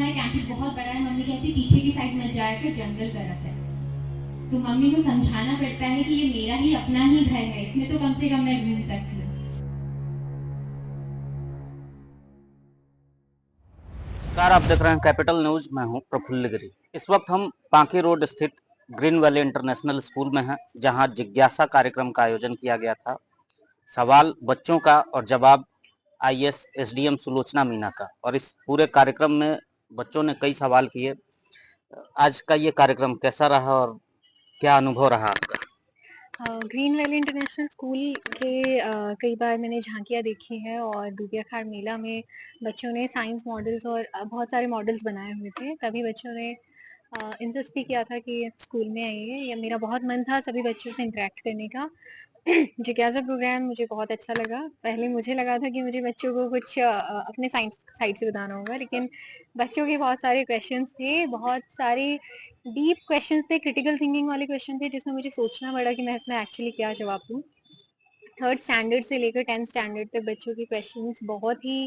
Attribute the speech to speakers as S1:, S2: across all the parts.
S1: हमारा कैंपस बहुत बड़ा है, मम्मी कहती पीछे की साइड मत जाया कर, जंगल तरफ है। तो मम्मी को समझाना पड़ता है कि ये मेरा ही अपना ही घर है, इसमें तो कम से कम मैं घूम सकती हूँ।
S2: नमस्कार, आप देख रहे हैं कैपिटल न्यूज। मैं हूं प्रफुल्ल गिरी। इस वक्त हम बांकी रोड स्थित ग्रीन वैली इंटरनेशनल स्कूल में हैं, जहां जिज्ञासा कार्यक्रम का आयोजन किया गया था। सवाल बच्चों का और जवाब आईएएस एसडीएम सुलोचना मीना का। और इस पूरे कार्यक्रम में बच्चों ने कई सवाल किए। आज का ये कार्यक्रम कैसा रहा और क्या अनुभव रहा आपका?
S3: ग्रीन वैली इंटरनेशनल स्कूल के कई बार मैंने झांकियाँ देखी हैं और दुबिया खार मेला में बच्चों ने साइंस मॉडल्स और बहुत सारे मॉडल्स बनाए हुए थे। तभी बच्चों ने इंसिस्ट भी किया था कि स्कूल में आइए। या मेरा बहुत मन था सभी बच्चों से इंटरेक्ट करने का। जिज्ञासा प्रोग्राम मुझे बहुत अच्छा लगा। पहले मुझे लगा था कि मुझे बच्चों को कुछ अपने साइंस साइड से बताना होगा, लेकिन बच्चों के बहुत सारे क्वेश्चंस थे, बहुत सारे डीप क्वेश्चंस थे, क्रिटिकल थिंकिंग वाले क्वेश्चन थे, जिसमें मुझे सोचना पड़ा कि मैं इसमें एक्चुअली क्या जवाब दूँ। थर्ड स्टैंडर्ड से लेकर 10th स्टैंडर्ड तक बच्चों के क्वेश्चंस बहुत ही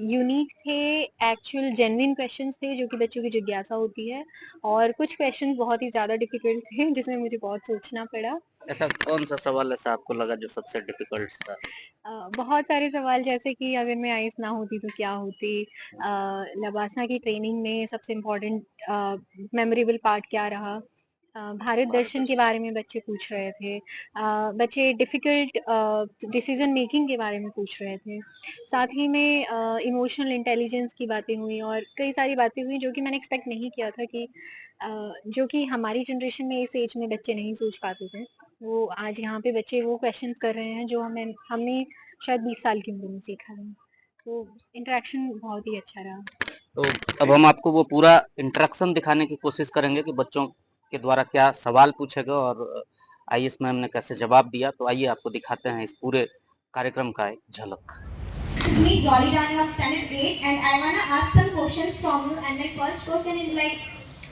S3: यूनिक थे, एक्चुअल जेन्युइन क्वेश्चंस थे जो कि बच्चों की जिज्ञासा होती है। और कुछ क्वेश्चंस बहुत ही ज़्यादा डिफिकल्ट थे जिसमें मुझे बहुत सोचना पड़ा।
S2: ऐसा कौन सा सवाल ऐसा आपको लगा जो सबसे डिफिकल्ट था?
S3: बहुत सारे सवाल, जैसे कि अगर मैं आइस ना होती तो क्या होती, लबासा की ट्रेनिंग में सबसे इम्पोर्टेंट मेमोरेबल पार्ट क्या रहा, भारत दर्शन के बारे में बच्चे पूछ रहे थे, बच्चे डिफिकल्ट डिसीजन मेकिंग के बारे में पूछ रहे थे। साथ ही में इमोशनल इंटेलिजेंस की बातें हुई और कई सारी बातें हुई जो कि मैंने एक्सपेक्ट नहीं किया था कि जो कि हमारी जनरेशन में इस एज में बच्चे नहीं सोच पाते थे, वो आज यहाँ पे बच्चे वो क्वेश्चंस कर रहे हैं जो हमने शायद 20 साल की उम्र में सीखा है। तो इंटरेक्शन बहुत ही अच्छा रहा।
S2: तो अब हम आपको वो पूरा इंटरेक्शन दिखाने की कोशिश करेंगे कि बच्चों के द्वारा क्या सवाल पूछे गए और आईएएस मैम ने कैसे जवाब दिया। तो आइए आपको दिखाते हैं इस पूरे कार्यक्रम का एक झलक।
S1: Me Jolly Rani of standard 8 and I wanna ask some questions from you, and my first question is like,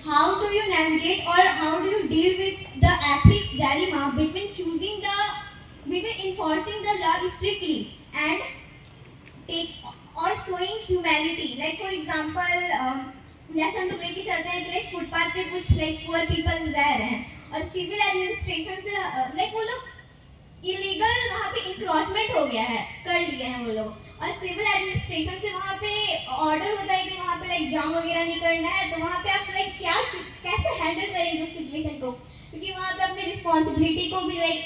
S1: how do you navigate or how do you deal with the ethics dilemma between enforcing the law strictly and take or showing humanity? Like for example, जैसे हम लोग लेके चलते हैं कि like footpath पे कुछ like poor people रह रहे हैं और सिविल एडमिनिस्ट्रेशन से लाइक वो लोग इलीगल वहाँ पे इंक्रोचमेंट हो गया है, कर लिए हैं वो लोग, और सिविल एडमिनिस्ट्रेशन से वहाँ पे ऑर्डर होता है कि वहाँ पे लाइक जाम वगैरह नहीं करना है। तो वहाँ पे आप लाइक क्या कैसे हैंडल करेंगे उस सिचुएशन को, क्योंकि वहाँ पे अपनी रिस्पॉन्सिबिलिटी को भी लाइक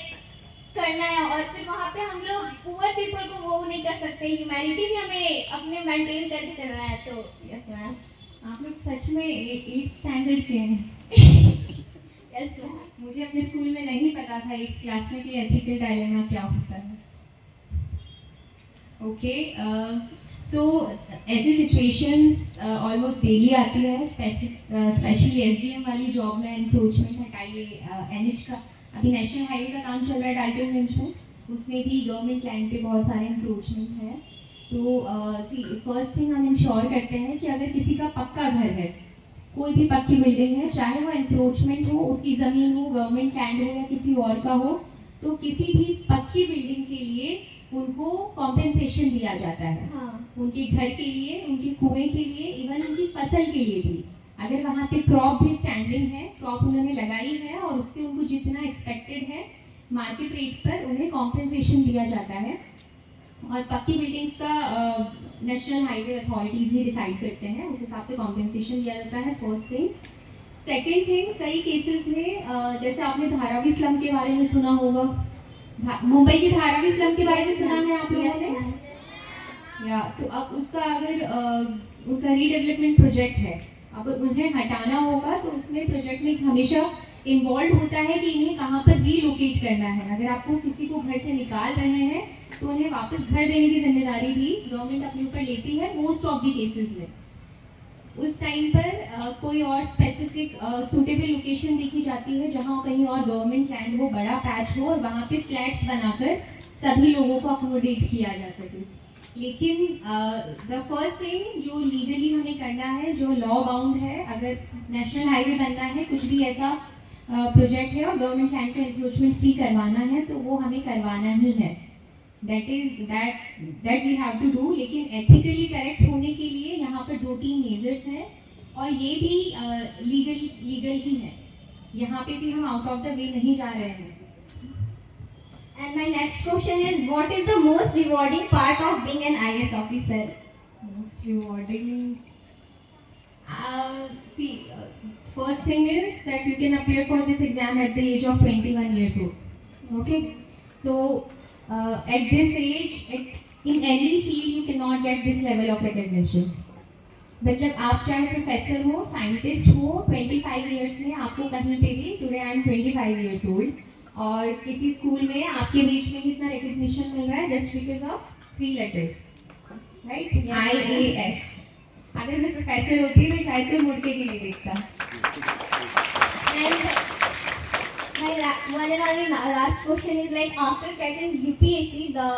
S1: करना है और फिर वहाँ पे हम लोग पुअर पीपल को वो नहीं कर सकते, ह्यूमैनिटी भी हमें अपने मेंटेन करके चलना है। तो यस मैम। आप लोग सच में 8th स्टैंडर्ड के हैं? Yes ma'am. मुझे अपने स्कूल में नहीं पता था 8th क्लास में कि एथिकल डायलेमा क्या होता है। ओके, सो ऐसी सिचुएशंस ऑलमोस्ट डेली आती है, स्पेशली एसडीएम वाली जॉब में एनक्रोचमेंट हटाइए, एनएच का अभी नेशनल हाईवे का काम चल रहा है डाल्टनगंज में, उसमें भी गवर्नमेंट लैंड पे बहुत सारे इंक्रोचमेंट है। तो फर्स्ट थिंग हम इंश्योर करते हैं कि अगर किसी का पक्का घर है, कोई भी पक्की बिल्डिंग है, चाहे वो इंक्रोचमेंट हो, उसकी ज़मीन हो, गवर्नमेंट लैंड हो या किसी और का हो, तो किसी भी पक्की बिल्डिंग के लिए उनको कॉम्पेंसेशन दिया जाता है। हाँ। उनके घर के लिए, उनके कुएं के लिए, इवन उनकी फसल के लिए भी। अगर वहाँ पे क्रॉप भी स्टैंडिंग है, क्रॉप उन्होंने लगाई है और उससे उनको जितना एक्सपेक्टेड है मार्केट रेट पर उन्हें कॉम्पेंसेशन दिया जाता है। और पक्की बिल्डिंग्स का नेशनल हाईवे अथॉरिटीज़ ही डिसाइड करते हैं, उस हिसाब से कॉम्पेंसेशन दिया जाता है, फर्स्ट थिंग। सेकेंड थिंग, कई केसेस में जैसे आपने धारावी स्लम के बारे में सुना होगा, मुंबई की धारावी स्लम के बारे में सुना है आप लोगों ने? या तो अब उसका अगर उनका रीडेवलपमेंट प्रोजेक्ट है, अब उन्हें हटाना होगा तो उसमें प्रोजेक्ट में हमेशा इन्वॉल्व होता है कि इन्हें कहाँ पर रीलोकेट करना है। अगर आपको किसी को घर से निकाल रहे हैं तो उन्हें वापस घर देने की जिम्मेदारी भी गवर्नमेंट अपने ऊपर लेती है मोस्ट ऑफ द केसेस में। उस टाइम पर कोई और स्पेसिफिक सूटेबल लोकेशन देखी जाती है जहाँ कहीं और गवर्नमेंट लैंड हो, बड़ा पैच हो और वहाँ पे फ्लैट्स बनाकर सभी लोगों को अकोमोडेट किया जा सके। लेकिन द फर्स्ट थिंग जो लीगली हमें करना है, जो लॉ बाउंड है, अगर नेशनल हाईवे बनना है, कुछ भी ऐसा प्रोजेक्ट है और गवर्नमेंट लैंड का इंक्रोचमेंट फ्री करवाना है तो वो हमें करवाना ही है। that we have to do. लेकिन एथिकली करेक्ट होने के लिए यहाँ पर 2-3 मेजर्स हैं और ये भी लीगल ही है. यहाँ पे भी हम आउट ऑफ द वे नहीं जा रहे हैं.
S4: And my next question is, what is the most rewarding part of being an IAS officer?
S1: Most rewarding. First thing is that you can appear for this exam at the age of 21 years old. Okay, so at this age, in any field, you cannot get this level of recognition. मतलब आप चाहे professor हो, scientist हो, 25 years में आपको कहीं पे भी, today I am 25 years old, और किसी स्कूल में आपके बीच में इतना रिकग्निशन मिल रहा है just because of 3 letters, right? IAS. अगर मैं प्रोफेसर होती तो शायद कोई मुड़ के भी नहीं देखता.
S4: And my one and only last question is, like, after cracking UPSC, the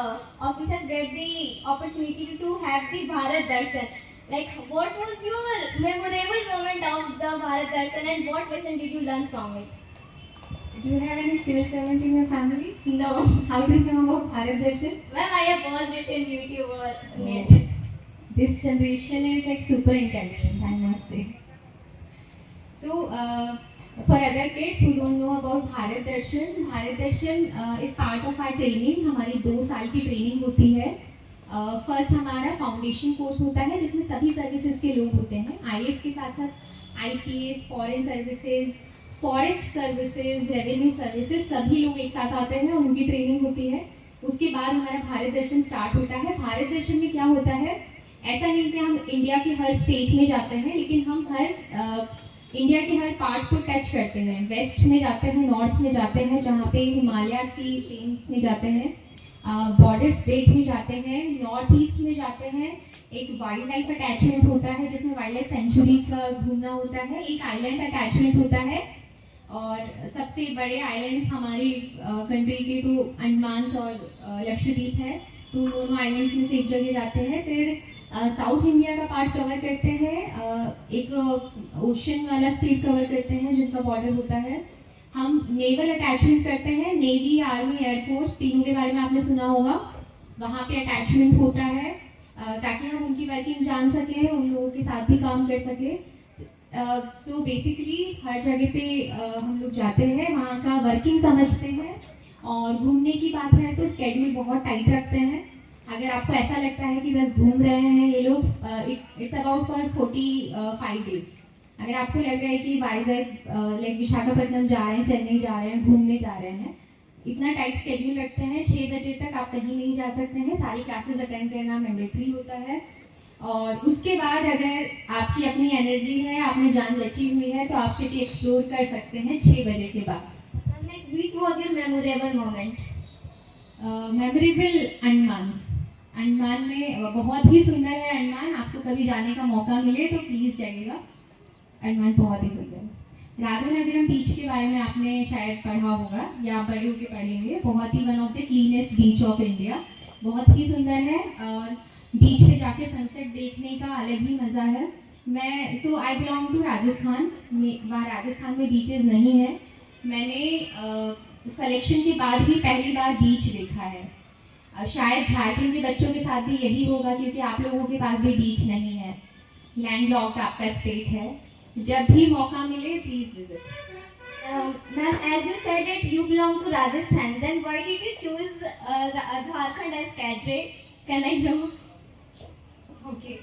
S4: officers get the opportunity to have the Bharat Darshan. Like, what was your memorable moment of the Bharat Darshan and what lesson did you learn from it?
S1: Do you have any civil servant in your family?
S4: No.
S1: How do you know about Bharat Darshan?
S4: Ma'am, I have watched it in YouTube or net.
S1: This generation is like super intelligent, I must say. So, for other kids who don't know about Bharat Darshan is part of our training. हमारी 2 साल की training होती है. First हमारा foundation course होता है जिसमें सभी सर्विसेज के लोग होते हैं. IAS के साथ साथ IPS, foreign services, forest services, revenue services, सभी लोग एक साथ आते हैं और उनकी ट्रेनिंग होती है. उसके बाद हमारा भारत दर्शन स्टार्ट होता है. भारत दर्शन में क्या होता है, ऐसा नहीं कि हम इंडिया के हर स्टेट में जाते हैं, लेकिन हम इंडिया के हर पार्ट को टच करते हैं. वेस्ट में जाते हैं, नॉर्थ में जाते हैं जहाँ पे हिमालयाज की चेन्स में जाते हैं, बॉर्डर स्टेट में जाते हैं, नॉर्थ ईस्ट में जाते हैं. एक वाइल्ड लाइफ अटैचमेंट होता है जिसमें वाइल्ड लाइफ सेंचुरी का घूमना होता है. एक आइलैंड अटैचमेंट होता है और सबसे बड़े आइलैंड्स हमारी कंट्री के तो अंडमान और लक्षद्वीप है. तो दोनों आइलैंड्स में से एक जगह जाते हैं. फिर साउथ इंडिया का पार्ट कवर करते हैं. एक ओशन वाला स्टेट कवर करते हैं जिनका बॉर्डर होता है. हम नेवल अटैचमेंट करते हैं. नेवी, आर्मी, एयरफोर्स, तीनों के बारे में आपने सुना होगा. वहाँ पे अटैचमेंट होता है ताकि हम उनकी वर्किंग जान सकें, उन लोगों के साथ भी काम कर सकें. सो बेसिकली हर जगह पे हम लोग जाते हैं, वहाँ का वर्किंग समझते हैं. और घूमने की बात है तो स्केड्यूल बहुत टाइट रखते हैं. अगर आपको ऐसा लगता है कि बस घूम रहे हैं ये लोग, इट्स अबाउट फॉर 45 days. अगर आपको लग रहा है कि वाइजैग, लाइक विशाखापट्टनम जा रहे हैं, चेन्नई जा रहे हैं, घूमने जा रहे हैं, इतना टाइट स्केड्यूल रखते हैं. 6 बजे तक आप कहीं नहीं जा सकते हैं. सारी क्लासेस अटेंड करना मैंडेटरी होता है. और उसके बाद अगर आपकी अपनी एनर्जी है, आपने जान बची हुई है, तो आप सिटी एक्सप्लोर कर सकते हैं 6 बजे के बाद.
S4: Like, which was your memorable moment?
S1: Memorable Andaman में बहुत ही सुंदर है. अंडमान, आपको कभी जाने का मौका मिले तो प्लीज़ जाइएगा. अंडमान बहुत ही सुंदर है. राधानगरम बीच के बारे में आपने शायद पढ़ा होगा या आप बड़े होकर पढ़ेंगे. बहुत ही one of the cleanest beach of India. बहुत ही सुंदर है और बीच पे जाके सनसेट देखने का अलग ही मज़ा है. I belong to Rajasthan. वहाँ राजस्थान में बीचेस नहीं है. मैंने सिलेक्शन के बाद ही पहली बार बीच देखा है. शायद झारखंड के बच्चों के साथ भी यही होगा क्योंकि आप लोगों के पास भी बीच नहीं है. लैंडलॉक्ड आपका स्टेट है. जब भी मौका मिले please visit.
S4: Ma'am, as you said that you belong to Rajasthan, then why did you choose Jharkhand as cadre? Can I know?
S1: Okay.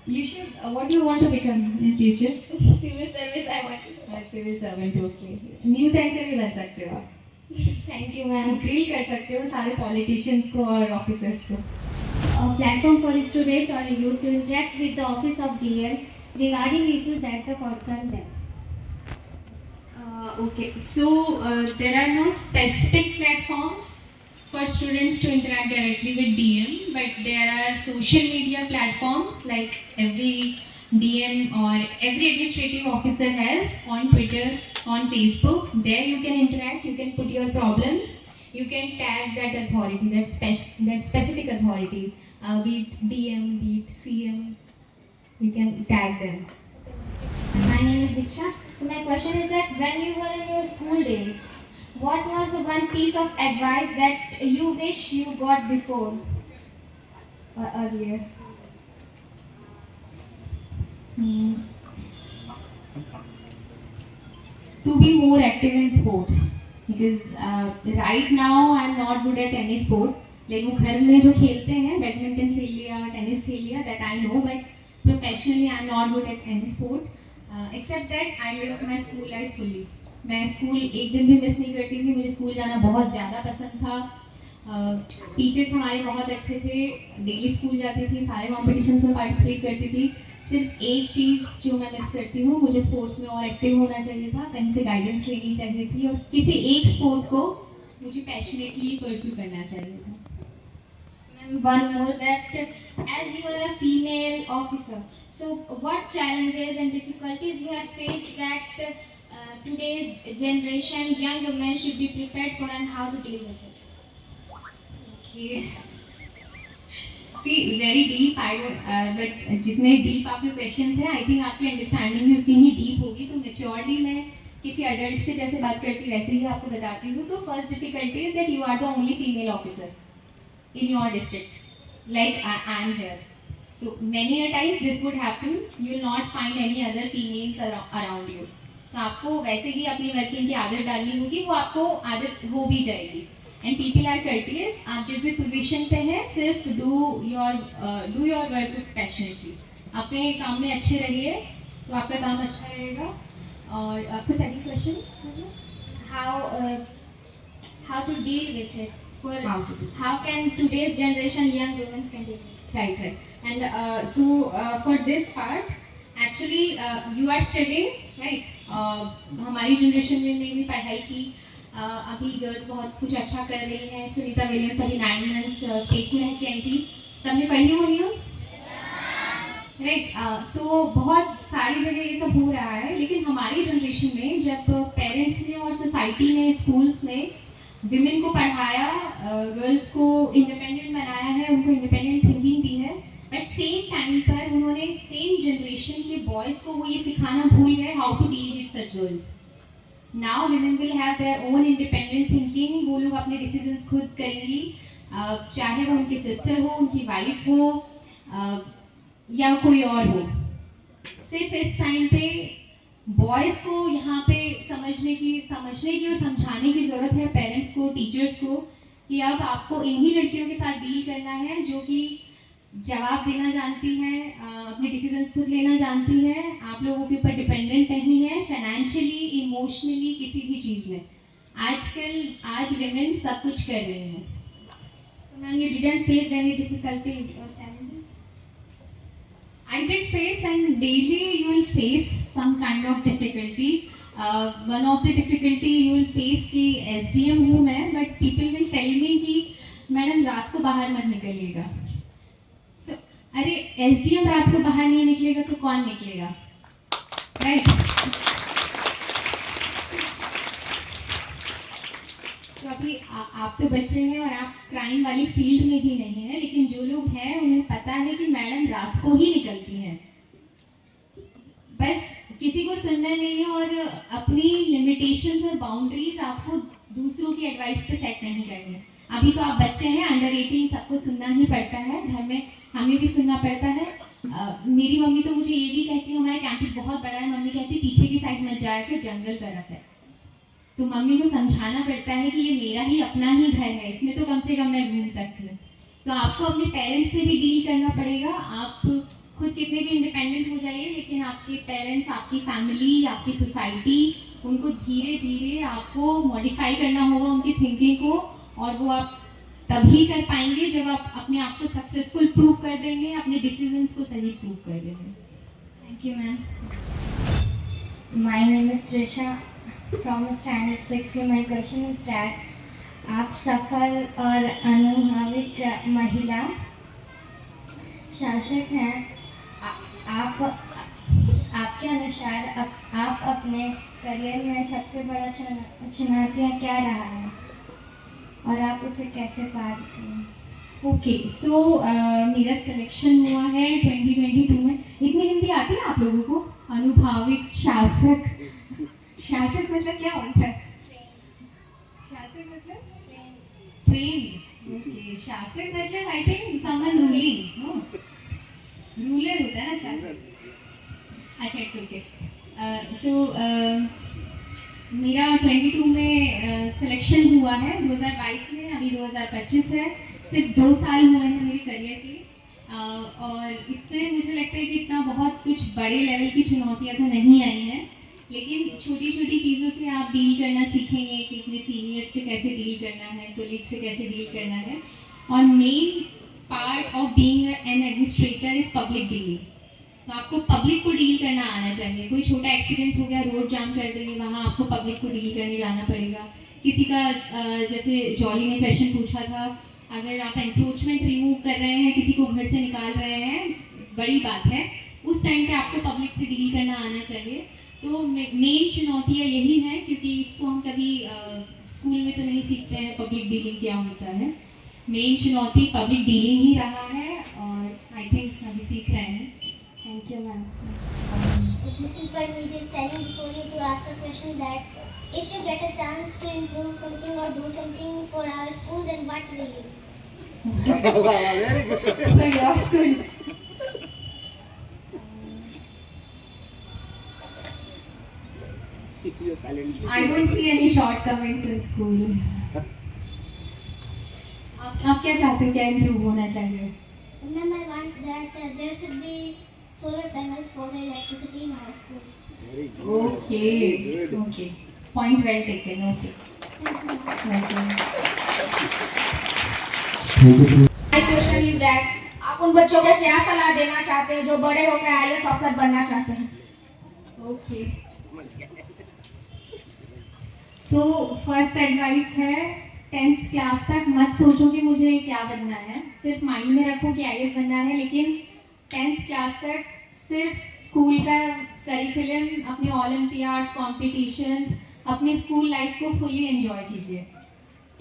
S1: You should. What do you want to become in future?
S4: Civil service I want to do.
S1: Civil servant. Okay. News anchor भी बन सकते हो आप.
S4: Thank you, ma'am.
S1: Grill कर सकते हो सारे politicians को और ऑफिसर्स को.
S4: A platform for student or youth to interact with the office of DM regarding issues that concern them.
S1: Okay, so there are no specific platforms for students to interact directly with DM, but there are social media platforms like every DM or every administrative officer has on Twitter, on Facebook. There you can interact, you can put your problems, you can tag that authority, that specific authority, be it DM, be it CM, you can tag them.
S4: My name is Diksha. So my question is that when you were in your school days, what was the one piece of advice that you wish you got before or earlier?
S1: To be more active in sports, because right now I am not good at any sport. Like वो घर में जो खेलते हैं, badminton खेल लिया, tennis खेल लिया, that I know, but professionally I am not good at any sport. Except that I lived my school life fully. मैं स्कूल एक दिन भी मिस नहीं करती थी, मुझे स्कूल जाना बहुत ज़्यादा पसंद था. टीचर्स हमारे बहुत अच्छे थे, डेली स्कूल जाती थी, सारे कॉम्पिटिशन्स में पार्टिसिपेट करती थी. सिर्फ एक चीज़ जो मैं मिस करती हूँ, मुझे स्पोर्ट्स में और एक्टिव होना चाहिए था, कहीं से गाइडेंस लेनी चाहिए थी, और किसी एक स्पोर्ट को मुझे पैशनेटली परस्यू करना चाहिए था.
S4: One more, that as you are a female officer, so what challenges and difficulties you have faced that today's generation young women should be prepared for, and how to deal with it?
S1: Okay. See, very deep. I don't. But जितने deep आपके questions हैं, I think आपकी understanding भी उतनी ही deep होगी. तो maturely मैं किसी adult से जैसे बात करती वैसे ही आपको बताती हूँ. तो first difficulty is that you are the only female officer in your district, like I am here. So many a times this would happen. You will not find any other females around you. तो आपको वैसे ही अपनी working की आदत डालनी होगी, वो आपको आदत हो भी जाएगी. And people are courteous. आप जिस भी पोजीशन पे हैं, सिर्फ डू योर वर्क पैशनेटली. अपने काम में अच्छे रहिए तो आपका काम अच्छा रहेगा. और आपका second question,
S4: How to deal with it? For
S1: How to deal.
S4: how can today's generation young women can deal with it?
S1: right. And so for this part, actually you are studying, right? हमारी generation में भी पढ़ाई की. अभी girls बहुत कुछ अच्छा कर रही हैं. सुनीता विलियम्स अभी 9 months स्पेस में रह के आई थी. सबने पढ़ी वो न्यूज़, राइट? सो बहुत सारी जगह ये सब हो रहा है. लेकिन हमारी जनरेशन में जब पेरेंट्स ने और सोसाइटी ने, स्कूल्स ने विमेन को पढ़ाया, गर्ल्स को इंडिपेंडेंट बनाया है, उनको इंडिपेंडेंट थिंकिंग दी है, बट सेम टाइम पर उन्होंने सेम जनरेशन के बॉयज़ को वो ये सिखाना भूल गए how to deal with such girls. Now women will have their own independent thinking. वो लोग अपने डिसीजंस खुद करेंगी, चाहे वो उनकी सिस्टर हो, उनकी वाइफ हो, या कोई और हो. सिर्फ इस टाइम पे बॉयज़ को यहाँ पे समझने की और समझाने की ज़रूरत है, पेरेंट्स को, टीचर्स को, कि अब आपको इन्हीं लड़कियों के साथ डील करना है जो कि जवाब देना जानती हैं, अपने डिसीजंस खुद लेना जानती हैं, आप लोगों के ऊपर डिपेंडेंट नहीं है फाइनेंशियली, इमोशनली, किसी भी चीज़ में. आज विमेन सब कुछ कर रही हैं.
S4: So ma'am, you didn't face any difficulties or challenges?
S1: I did face, and daily you will face some kind of difficulty. One of the difficulty you will face कि SDM हूँ मैं, but people will tell me कि madam रात को बाहर मत निकलिएगा. So अरे SDM रात को बाहर नहीं निकलेगा तो कौन निकलेगा, राइट? तो अभी आप तो बच्चे हैं और आप क्राइम वाली फील्ड में भी नहीं हैं, लेकिन जो लोग हैं उन्हें पता है कि मैडम रात को ही निकलती हैं. बस किसी को सुनना नहीं है, और अपनी लिमिटेशंस और बाउंड्रीज आपको दूसरों की एडवाइस पे सेट नहीं करनी है. अभी तो आप बच्चे हैं, अंडर 18, सबको सुनना ही पड़ता है. घर में हमें भी सुनना पड़ता है. मेरी मम्मी तो मुझे ये भी कहती है, हमारा कैंपस बहुत बड़ा है, मम्मी कहती है पीछे की साइड मत जाया कर, जंगल तरफ है. तो मम्मी को समझाना पड़ता है कि ये मेरा ही अपना ही घर है, इसमें तो कम से कम मैं घूम सकती हूँ. तो आपको अपने पेरेंट्स से भी डील करना पड़ेगा. आप खुद कितने भी इंडिपेंडेंट हो जाइए, लेकिन आपके पेरेंट्स, आपकी फैमिली, आपकी सोसाइटी, उनको धीरे धीरे आपको मॉडिफाई करना होगा, उनकी थिंकिंग को. और वो आप तभी कर पाएंगे जब आप अपने आप को सक्सेसफुल प्रूव कर देंगे, अपने डिसीजंस को सही प्रूव कर देंगे.
S4: Thank you, ma'am. My name is Trisha from standard 6. My question is that आप सफल और अनुभवी महिला शासक हैं. आपके अनुसार आप अपने करियर में सबसे बड़ा चुनौतियाँ क्या रहा है और आप उसे कैसे पार किए?
S1: ओके, सो मेरा सिलेक्शन हुआ है 2022 में. इतनी हिंदी आती है आप लोगों को? अनुभाविक शासक मतलब क्या होता है? शास्त्र मतलब ट्रेन। ओके, शास्त्र मतलब I think someone ruling, no ruler होता है ना शास्त्र। अच्छा, इट्स ओके। सो मेरा 22 में सिलेक्शन हुआ है, 2022 में, अभी 2025 है। सिर्फ 2 साल हुए हैं मेरे करियर के। और इसमें मुझे लगता है कि इतना बहुत कुछ बड़े लेवल की चुनौतियाँ तो नहीं आई हैं, लेकिन छोटी छोटी चीज़ों से आप डील करना सीखेंगे कि अपने सीनियर्स से कैसे डील करना है, कोलीग से कैसे डील करना है। और main part of being an administrator is public dealing. तो आपको पब्लिक को डील करना आना चाहिए। कोई छोटा एक्सीडेंट हो गया, रोड जाम कर देंगे, वहाँ आपको पब्लिक को डील करने जाना पड़ेगा। किसी का जैसे जॉली ने क्वेश्चन पूछा था, अगर आप एंक्रोचमेंट रिमूव कर रहे हैं, किसी को घर से निकाल रहे हैं, बड़ी बात है, उस टाइम पे आपको पब्लिक से डील करना आना चाहिए। तो मेन चुनौतियाँ यही हैं, क्योंकि इसको हम कभी स्कूल में तो नहीं सीखते हैं पब्लिक डीलिंग क्या होता है। मेन चुनौती पब्लिक डीलिंग ही रहा है, और आई थिंक अभी सीख रहे हैं।
S4: Thank you, ma'am. Mrs. Parmeet is standing before you to ask a question that if you get a chance to improve something or do something for our school, then what will you?
S5: Very good.
S1: For your school.
S5: You're silent.
S1: I don't see any shortcomings in school. आप क्या चाहते हो, क्या improve होना चाहिए?
S4: Ma'am, I want that there should be solar panels for the electricity in our school.
S5: Very good.
S1: Okay,
S5: Good.
S1: okay. Point well taken. Okay.
S6: My question is that आप उन बच्चों को क्या सलाह देना चाहते हो जो बड़े होकर आईएएस अफसर बनना चाहते हैं?
S1: Okay. तो फर्स्ट एडवाइस है, 10th क्लास तक मत सोचो कि मुझे क्या बनना है। सिर्फ माइंड में रखो कि आईएएस बनना है, लेकिन 10th क्लास तक सिर्फ स्कूल का करिकुलम, अपने ओलंपियाड्स, कॉम्पिटिशन्स, अपनी स्कूल लाइफ को फुली एंजॉय कीजिए।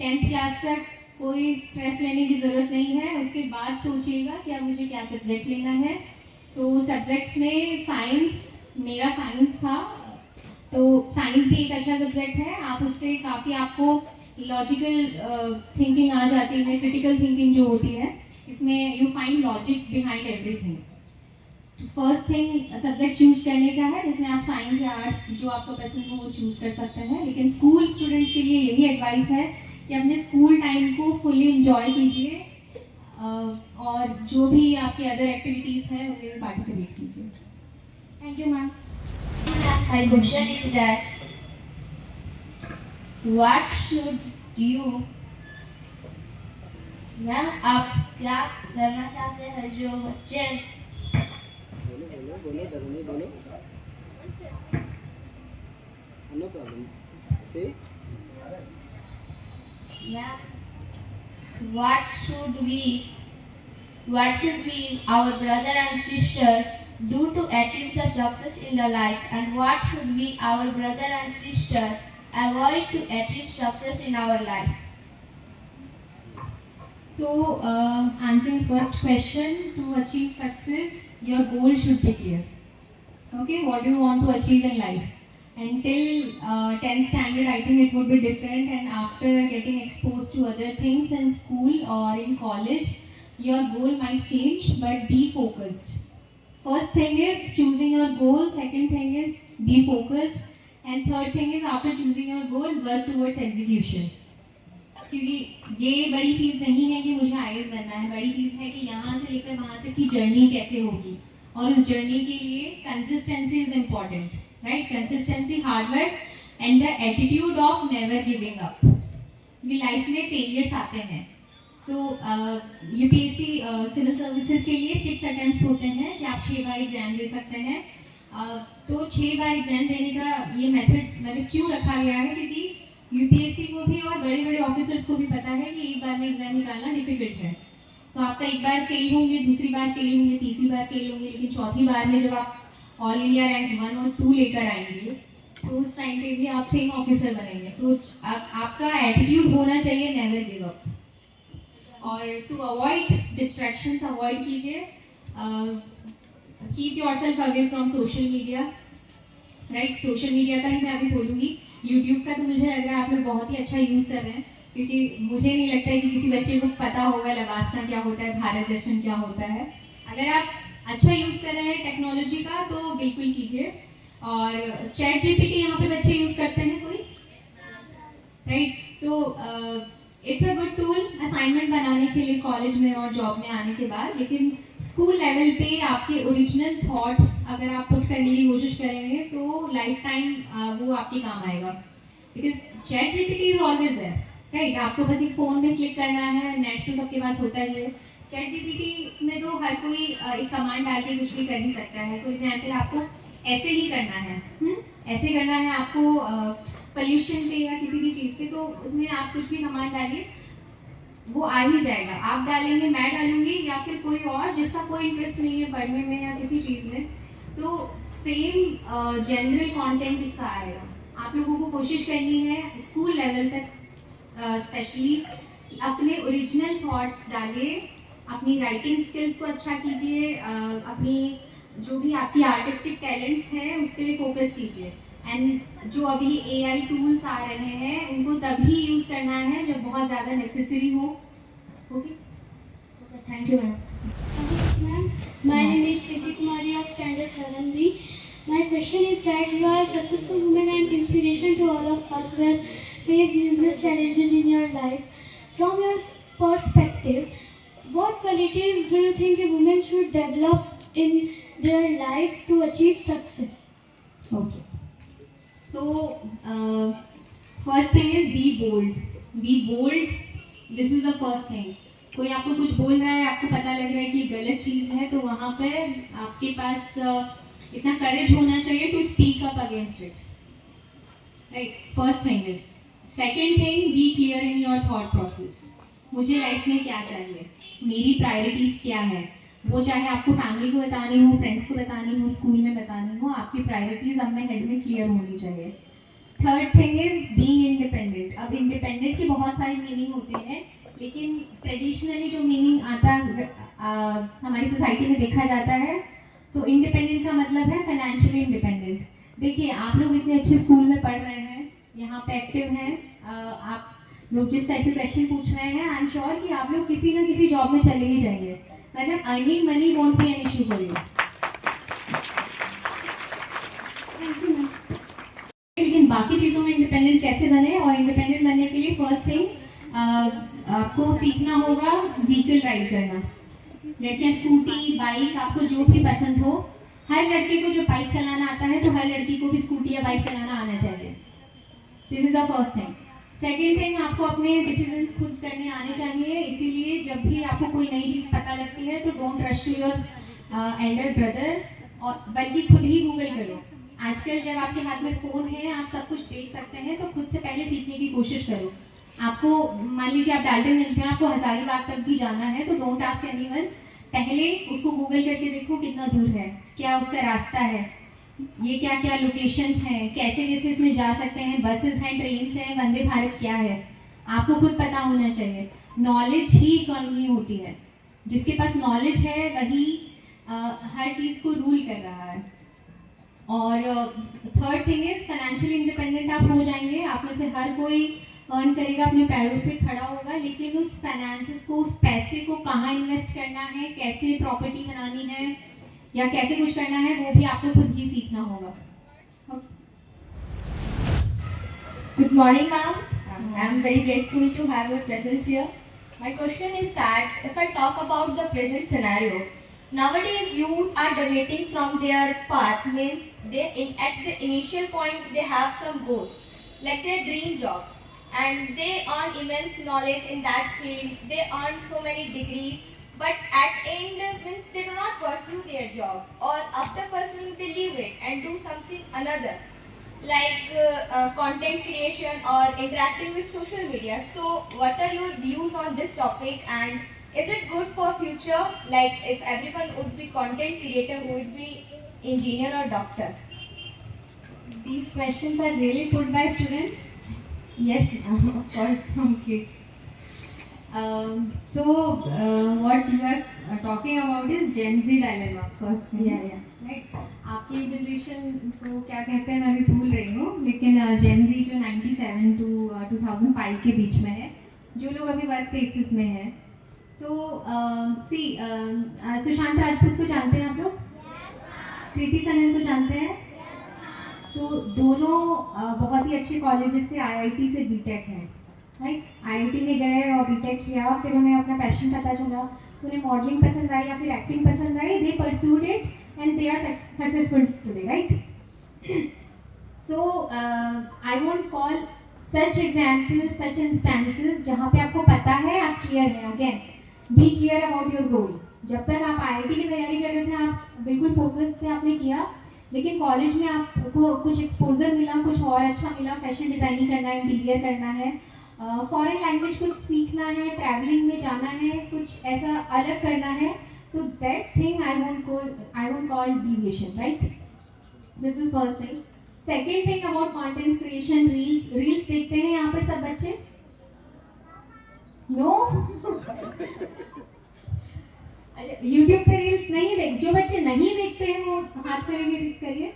S1: 10th क्लास तक कोई स्ट्रेस लेने की ज़रूरत नहीं है। उसके बाद सोचिएगा कि अब मुझे क्या सब्जेक्ट लेना है। तो सब्जेक्ट्स में साइंस, मेरा साइंस था, तो साइंस भी एक अच्छा सब्जेक्ट है। आप उससे काफ़ी आपको लॉजिकल थिंकिंग आ जाती है, क्रिटिकल थिंकिंग जो होती है, इसमें you find logic behind everything. First thing subject choose करने का है, जिसमें आप साइंस या आर्ट्स जो आपको पसंद हो वो चूज कर सकते हैं। लेकिन स्कूल स्टूडेंट्स के लिए यही एडवाइस है कि अपने स्कूल टाइम को फुली एंजॉय कीजिए, और जो भी आपकी अदर एक्टिविटीज़ हैं उनमें भी पार्टिसिपेट कीजिए।
S6: Thank you, ma'am.
S4: My question is that what should you, ma'am आप क्या करना चाहते हैं जो बच्चे,
S5: बोलो डरो नहीं, बोलो. No problem. Say.
S4: Ma'am what should we our brother and sister do to achieve the success in the life, and what should we our brother and sister avoid to achieve success in our life?
S1: So, answering first question, to achieve success, your goal should be clear. Okay, what do you want to achieve in life? Until 10th standard, I think it would be different, and after getting exposed to other things in school or in college, your goal might change, but be focused. First thing is choosing your goal, second thing is be focused, and third thing is after choosing your goal, work towards execution. क्योंकि ये बड़ी चीज़ नहीं है कि मुझे IAS बनना है, बड़ी चीज़ है कि यहाँ से लेकर वहाँ तक की जर्नी कैसे होगी, और उस जर्नी के लिए consistency is important, right? Consistency, hard work and the attitude of never giving up. भी लाइफ में फेलियर्स आते हैं। सो यूपीएससी सिविल सर्विसेज के लिए 6 अटेम्प्ट्स होते हैं कि आप 6 बार एग्जाम दे सकते हैं। तो 6 बार एग्जाम देने का ये मेथड मतलब क्यों रखा गया है, क्योंकि यूपीएससी को भी और बड़े बड़े ऑफिसर्स को भी पता है कि एक बार में एग्जाम निकालना डिफिकल्ट है। तो आपका एक बार फेल होंगे, दूसरी बार फेल होंगे, तीसरी बार फेल होंगे, लेकिन चौथी बार में जब आप ऑल इंडिया रैंक 1 और 2 लेकर आएंगे तो उस टाइम पे भी आप सेम ऑफिसर बनेंगे। तो आपका एटीट्यूड होना चाहिए नेवर गिव अप। और टू अवॉइड डिस्ट्रैक्शंस, अवॉइड कीजिए, keep yourself away from social media, right, social media का ही मैं अभी बोलूँगी। यूट्यूब का तो मुझे लग रहा है आप लोग बहुत ही अच्छा यूज़ कर रहे हैं, क्योंकि मुझे नहीं लगता है कि किसी बच्चे को पता होगा लवासना क्या होता है, भारत दर्शन क्या होता है। अगर आप अच्छा यूज़ कर रहे हैं टेक्नोलॉजी का तो बिल्कुल कीजिए। और चैट जीपीटी यहाँ पे बच्चे यूज़ करते हैं कोई? Right, so it's a good tool assignment बनाने के लिए कॉलेज में और जॉब में आने के बाद। लेकिन स्कूल लेवल पे आपके ओरिजिनल थॉट्स अगर आप पुट करने की कोशिश करेंगे तो लाइफ टाइम वो आपके काम आएगा, because ChatGPT is always there, right. आपको बस एक फ़ोन में क्लिक करना है, नेट तो सबके पास होता ही है। चैट जीपीटी में तो हर कोई एक कमांड डाल के कुछ भी कर ही सकता है। फॉर एग्जाम्पल आपको ऐसे ही करना है, ऐसे करना है आपको पोल्यूशन पे या किसी भी चीज़ पे, तो उसमें आप कुछ भी कमांड डालिए, वो आ ही जाएगा। आप डालेंगे, मैं डालूंगी, या फिर कोई और जिसका कोई इंटरेस्ट नहीं है पढ़ने में या किसी चीज़ में, तो सेम जनरल कंटेंट उसका आएगा। आप लोगों को कोशिश करनी है स्कूल लेवल तक स्पेशली अपने ओरिजिनल थॉट्स डालिए, अपनी राइटिंग स्किल्स को अच्छा कीजिए, अपनी जो भी आपकी आर्टिस्टिक टैलेंट्स हैं उस पर फोकस कीजिए। एंड जो अभी एआई टूल्स आ रहे हैं उनको तभी यूज़ करना है जब बहुत ज़्यादा नेसेसरी हो। Okay, thank you ma'am.
S7: Ma'am, my name is Kriti Kumari of Standard 7B. My question is that you are a successful woman and inspiration to all of us who has faced numerous challenges in your life. From your perspective, what qualities do you think a woman should develop in their life to achieve success?
S1: Okay. So, first thing is be bold. Be bold. This is the first thing. कोई आपको कुछ बोल रहा है, आपको पता लग रहा है कि गलत चीज़ है, तो वहाँ पे आपके पास इतना करेज होना चाहिए to speak up against it, right. First thing is. Second thing, be clear in your thought process. मुझे लाइफ में क्या चाहिए, मेरी प्रायोरिटीज़ क्या है, वो चाहे आपको फैमिली को बतानी हो, फ्रेंड्स को बतानी हो, स्कूल में बतानी हो, आपकी प्रायोरिटीज़ अपने हेड में क्लियर होनी चाहिए। Third thing is being independent. अब इंडिपेंडेंट की बहुत सारी मीनिंग होती है, लेकिन ट्रेडिशनली जो मीनिंग आता हमारी सोसाइटी में देखा जाता है, तो इंडिपेंडेंट का मतलब है फाइनेंशियली इंडिपेंडेंट। देखिए, आप लोग इतने अच्छे स्कूल में पढ़ रहे हैं, यहाँ पे एक्टिव हैं, आप लोग जिस टाइप के क्वेश्चन पूछ रहे हैं, आई एम श्योर कि आप लोग किसी ना किसी जॉब में चले ही जाएंगे, मतलब earning money won't be an issue for you. लेकिन बाकी चीज़ों में इंडिपेंडेंट कैसे बने, और इंडिपेंडेंट बनने के लिए फर्स्ट थिंग आपको सीखना होगा व्हीकल राइड करना। लड़कियाँ स्कूटी, बाइक, आपको जो भी पसंद हो, हर लड़के को जो बाइक चलाना आता है तो हर लड़की को भी स्कूटी या बाइक चलाना आना चाहिए। This is the first thing. Second thing, आपको अपने डिसीजंस खुद करने आने चाहिए, इसीलिए जब भी आपको कोई नई चीज़ पता लगती है तो don't rush to your elder brother, और बल्कि खुद ही गूगल करो। आजकल जब आपके हाथ में फ़ोन है, आप सब कुछ देख सकते हैं, तो खुद से पहले सीखने की कोशिश करो। आपको मान लीजिए आप डाल्टन मिलते हैं, आपको हजारीबाग तक भी जाना है, तो डोंट आस्क एनीवन, पहले उसको गूगल करके देखो कितना दूर है, क्या उसका रास्ता है, ये क्या क्या लोकेशंस हैं, कैसे कैसे इसमें जा सकते हैं, बसेस हैं, ट्रेन्स हैं, वंदे भारत क्या है, आपको खुद पता होना चाहिए। नॉलेज ही इकोनॉमी होती है, जिसके पास नॉलेज है वही हर चीज़ को रूल कर रहा है। और third thing is financially independent आप हो जाएंगे, आप में से हर कोई अर्न करेगा, अपने पैरों पे खड़ा होगा, लेकिन उस फाइनेंसेस को, उस पैसे को कहाँ इन्वेस्ट करना है, कैसे प्रॉपर्टी बनानी है या कैसे कुछ करना है, वो भी आपको खुद ही सीखना होगा।
S8: Good morning, ma'am. I am very grateful to have your presence here. My question is that if I talk about the present scenario, nowadays youth are deviating from their path, means at the initial point they have some goals, like their dream jobs, and they earn immense knowledge in that field, they earn so many degrees, but at end means they do not pursue their job, or after pursuing they leave it and do something another, like content creation or interacting with social media. So what are your views on this topic, and is it good for future, like if everyone would be content creator, who would be engineer or doctor?
S1: These questions are really put by students.
S8: Yes, of course.
S1: Okay. So what you are talking about is Gen Z dilemma, first thing.
S8: Yeah.
S1: Right? आपकी generation को क्या कहते हैं मैं भी भूल रही हूँ, लेकिन जेन जी जो 97 टू 2005 के बीच में है, जो लोग अभी वर्क प्लेसेस में हैं, तो सुशांत राजपूत को जानते हैं आप लोग? कृति सनन को जानते हैं? दोनों बहुत ही अच्छे कॉलेजेस से, आईआईटी से बीटेक हैं, राइट? आईआईटी में गए और बीटेक किया, फिर उन्हें अपना पैशन पता चला, उन्हें मॉडलिंग पसंद आई या फिर एक्टिंग पसंद आई, they pursued it and they are successful today, right? So I won't call such examples, such instances जहाँ पे आपको पता है, आप क्लियर हैं। Again, be clear about your goal. जब तक आप आईआईटी की तैयारी कर रहे थे, आप बिल्कुल फोकस थे, आपने किया, लेकिन कॉलेज में आपको कुछ एक्सपोजर मिला, कुछ और अच्छा मिला, फैशन डिज़ाइनिंग करना है, इंटीरियर करना है, फॉरेन लैंग्वेज कुछ सीखना है, ट्रैवलिंग में जाना है, कुछ ऐसा अलग करना है, तो that thing I won't call deviation, right? This is first thing. Second thing about content creation, reels देखते हैं यहाँ पर सब बच्चे? नो? अच्छा, यूट्यूब पे रील्स नहीं देख, जो बच्चे नहीं देखते हैं वो हाथ करिए।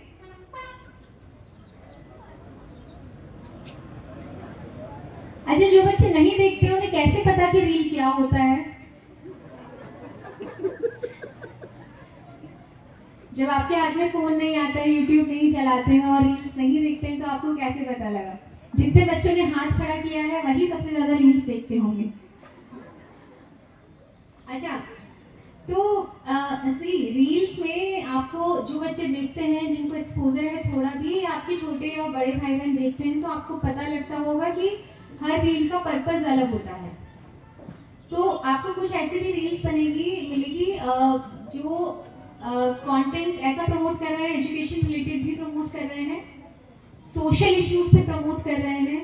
S1: अच्छा, जो बच्चे नहीं देखते हैं उन्हें कैसे पता कि रील क्या होता है? जब आपके हाथ में फोन नहीं आता है, यूट्यूब नहीं चलाते हैं और रील्स नहीं देखते हैं, तो आपको कैसे पता लगा? जितने बच्चों ने हाथ खड़ा किया है वही सबसे ज्यादा रील्स देखते होंगे। अच्छा, तो रील्स में आपको जो बच्चे देखते हैं, जिनको एक्सपोजर है थोड़ा भी, आपके छोटे और बड़े भाई बहन देखते हैं, तो आपको पता लगता होगा कि हर रील का पर्पस अलग होता है। तो आपको कुछ ऐसी भी रील्स मिलेगी जो कंटेंट ऐसा प्रमोट कर रहे हैं, एजुकेशन रिलेटेड भी प्रमोट कर रहे हैं, सोशल इश्यूज पे प्रमोट कर रहे हैं,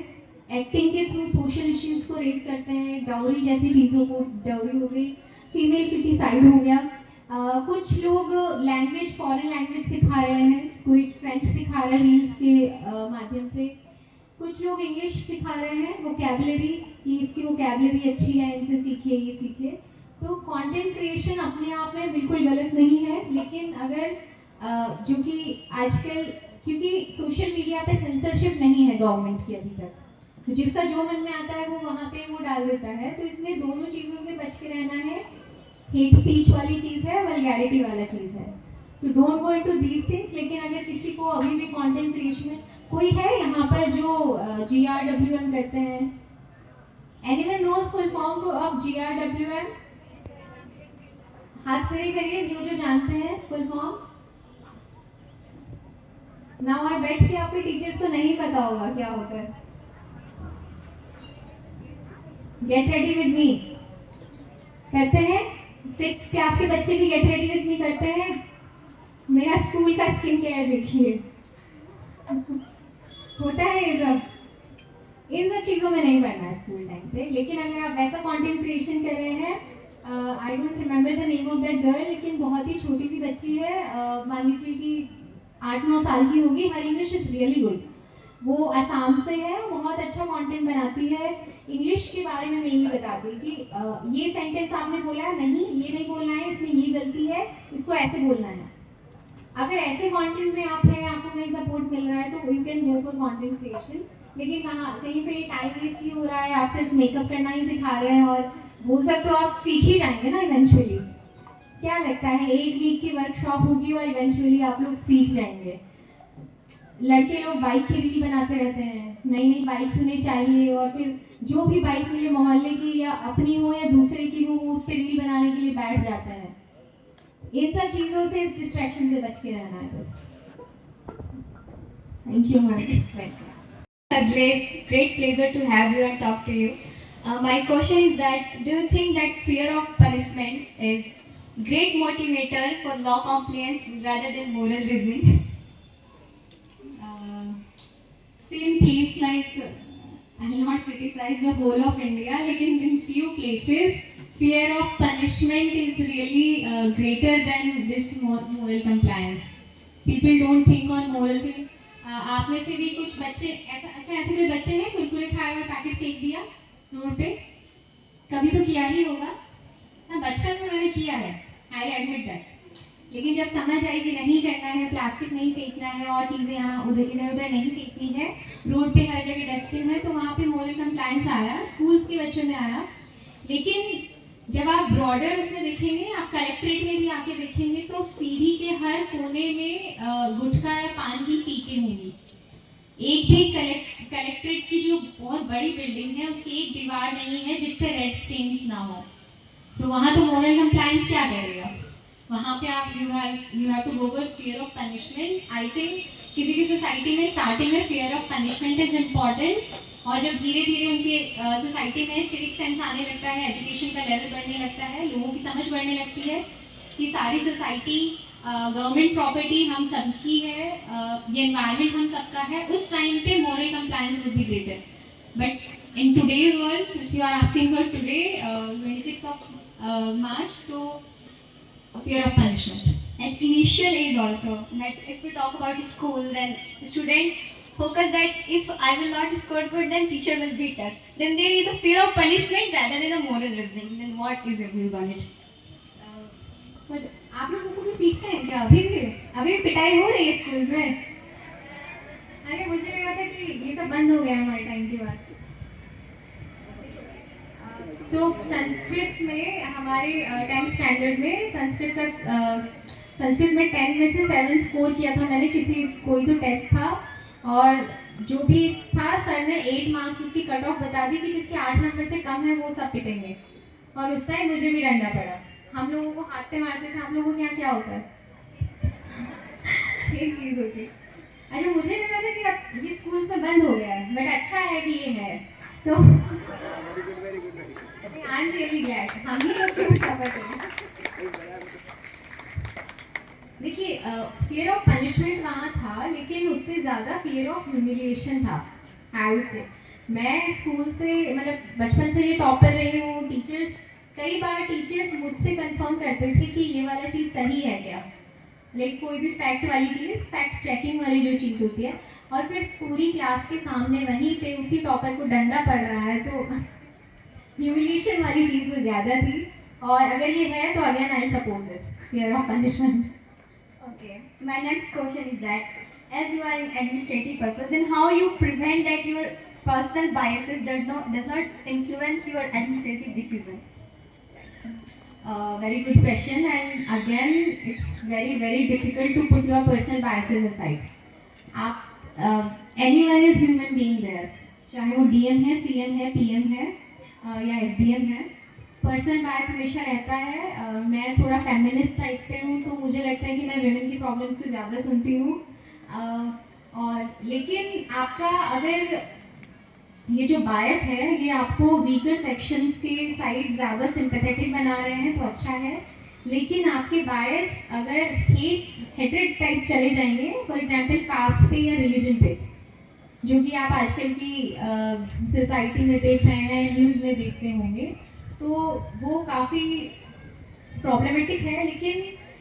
S1: एक्टिंग के थ्रू सोशल इश्यूज को रेज करते हैं, डाउरी जैसी चीज़ों को, डाउरी हो गई, फीमेल फिटिसाइड हो गया, कुछ लोग लैंग्वेज, फॉरेन लैंग्वेज सिखा रहे हैं, कोई फ्रेंच सिखा रहा है रील्स के माध्यम से, कुछ लोग इंग्लिश सिखा रहे हैं, वोकैबुलरी, कि इसकी वोकैबुलरी अच्छी है, इनसे सीखिए, ये सीखिए। तो कंटेंट क्रिएशन अपने आप में बिल्कुल गलत नहीं है, लेकिन अगर जो कि आजकल, क्योंकि सोशल मीडिया पे सेंसरशिप नहीं है गवर्नमेंट की अभी तक, तो जिसका जो मन में आता है वो वहाँ पे वो डाल देता है, तो इसमें दोनों चीज़ों से बच के रहना है। हेट स्पीच वाली चीज़ है, वल्गैरिटी वाला चीज़ है, तो don't go into these things. लेकिन अगर किसी को अभी भी कंटेंट क्रिएशन में, कोई है यहाँ पर जो GRWM करते हैं? Anyone knows full form of GRWM? हाथ खड़े करिए जो जानते हैं full form. Now I bet कि आपके टीचर्स को नहीं पता होगा क्या होता है। गेट रेडी विद मी करते हैं, 6th क्लास के बच्चे भी गेट रेडी विद मी करते हैं। मेरा स्कूल का स्किन केयर देखिए, होता है ये सब, इन सब चीज़ों में नहीं पढ़ना है स्कूल टाइम पे। लेकिन अगर आप वैसा कंटेंट क्रिएशन कर रहे हैं, I don't remember the name of that girl, लेकिन बहुत ही छोटी सी बच्ची है, मान लीजिए कि 8-9 साल की होगी, हर इंग्लिश इज रियली गुड, वो असम से है, बहुत अच्छा कंटेंट बनाती है, इंग्लिश के बारे में मेनली बताती है कि ये सेंटेंस आपने बोला है, नहीं ये नहीं बोलना है, इसमें ये गलती है, इसको ऐसे बोलना है। अगर ऐसे कंटेंट में आप हैं, आपको कहीं सपोर्ट मिल रहा है, तो you can go for content creation. लेकिन कहीं पे टाइम वेस्ट ही हो रहा है, आप सिर्फ मेकअप करना ही सिखा रहे हैं, और वो सब तो आप सीख ही जाएंगे ना इवेंचुअली। क्या लगता है, 1 वीक की वर्कशॉप होगी और इवेंचुअली आप लोग सीख जाएंगे। लड़के लोग बाइक की रील बनाते रहते हैं, नई नई बाइक्स उन्हें चाहिए, और फिर जो भी बाइक मिले, मोहल्ले की या अपनी हो या दूसरे की हो, वो उस पर रील बनाने के लिए बैठ जाते हैं। इन सब चीज़ों से, इस डिस्ट्रैक्शन से बच के रहना है बस। Thank you ma'am.
S4: A great pleasure to have you and talk to you. My question is that, do you think that fear of punishment is great motivator for law compliance rather than moral reasoning?
S1: See, in place like, I will not criticize the whole of India, लेकिन in few places fear of punishment is really greater than this moral compliance. People don't think on moral thing. आप में से भी कुछ बच्चे ऐसे कोई बच्चे हैं कुरकुरे खाए और पैकेट फेंक दिया रोड पे? कभी तो किया ही होगा ना, बचपन में मैंने किया है, आई एडमिट दैट। लेकिन जब समझ आई कि नहीं करना है, प्लास्टिक नहीं फेंकना है और चीज़ें यहाँ उधर इधर उधर नहीं फेंकनी है, रोड पे हर जगह डस्टबिन है, तो वहाँ पे मोरल कंप्लायंस आया, स्कूल्स के बच्चों में आया। लेकिन जब आप ब्रॉडर उसमें देखेंगे, आप कलेक्ट्रेट में भी आके देखेंगे, तो सीढ़ी के हर कोने में गुटखा या पान की पीके होंगी। एक भी कलेक्ट्रेट की जो बहुत बड़ी बिल्डिंग है, उसकी एक दीवार नहीं है जिस पे रेड स्टेन्स ना हो। तो वहाँ तो मोरल कंप्लायंस क्या करेगा? वहाँ पे आप you have to go with fear of punishment. I think किसी की सोसाइटी में स्टार्टिंग में fear of punishment is important, और जब धीरे धीरे उनके सोसाइटी में सिविक सेंस आने लगता है, एजुकेशन का लेवल बढ़ने लगता है, लोगों की समझ बढ़ने लगती है कि सारी सोसाइटी गवर्नमेंट प्रॉपर्टी हम सबकी है, ये एनवायरनमेंट हम सबका है, उस टाइम पे moral compliance would be greater. But in today's world, if you are asking for today 26 of March, तो fear of punishment.
S8: At initial age also, that if we talk about school, then the student focus that if I will not score good, then teacher will beat us. Then there is a fear of punishment rather than a moral reasoning. Then what is your views on it?
S1: आप लोगों को भी पीटते हैं क्या? अभी भी पिटाई हो रही है स्कूल में? अरे मुझे लगा था कि ये सब बंद हो गया हमारे टाइम के बाद। सो संस्कृत में हमारे 10th स्टैंडर्ड में संस्कृत में 10 में से 7 स्कोर किया था मैंने। कोई तो टेस्ट था और जो भी था, सर ने 8 मार्क्स उसकी कट ऑफ बता दी कि जिसके 8 नंबर से कम है वो सब पिटेंगे। और उस टाइम मुझे भी डंडा पड़ा। हम लोगों को हाथते मारते थे, आप लोगों के यहाँ क्या होता है? सेम चीज़ होती है। अच्छा, मुझे लगा था कि अब ये स्कूल्स में बंद हो गया है, बट अच्छा है कि ये है। तो आई एम रियली ग्लैड हम ही लोग क्यों सफर करें। देखिए, फियर ऑफ पनिशमेंट वहाँ था, लेकिन उससे ज़्यादा फियर ऑफ ह्यूमिलिएशन था। आई वुड से मैं स्कूल से, मतलब बचपन से ये टॉपर रही हूँ। कई बार टीचर्स मुझसे कंफर्म करते थे कि ये वाला चीज़ सही है क्या, लाइक कोई भी फैक्ट वाली चीज़, फैक्ट चेकिंग वाली जो चीज़ होती है, और फिर पूरी क्लास के सामने वहीं पे उसी टॉपर को डंडा पड़ रहा है, तो ह्यूमिलिएशन वाली चीज़ वो ज़्यादा थी। और अगर ये है तो again I support this fear of punishment.
S8: Okay. My next question is that, as you are in administrative purpose, then how you prevent that your personal biases does not influence your administrative decision?
S1: Very good question, and again it's very difficult to put your personal biases aside. Anyone is human being there, चाहे वो DM है, CM है, PM है या SDM है। Personal bias हमेशा रहता है। मैं थोड़ा फेमिनिस्ट टाइप पे हूँ, तो मुझे लगता है कि मैं विमेन की प्रॉब्लम्स को ज़्यादा सुनती हूँ। और लेकिन आपका अगर ये जो बायस है, ये आपको वीकर सेक्शंस के साइड ज़्यादा सिंपैथेटिक बना रहे हैं तो अच्छा है। लेकिन आपके बायस अगर हेटेड टाइप चले जाएंगे, फॉर एग्जांपल कास्ट पे या रिलीजन पे, जो कि आप आजकल की सोसाइटी में देख रहे हैं, न्यूज़ में देखते होंगे, तो वो काफ़ी प्रॉब्लमेटिक है। लेकिन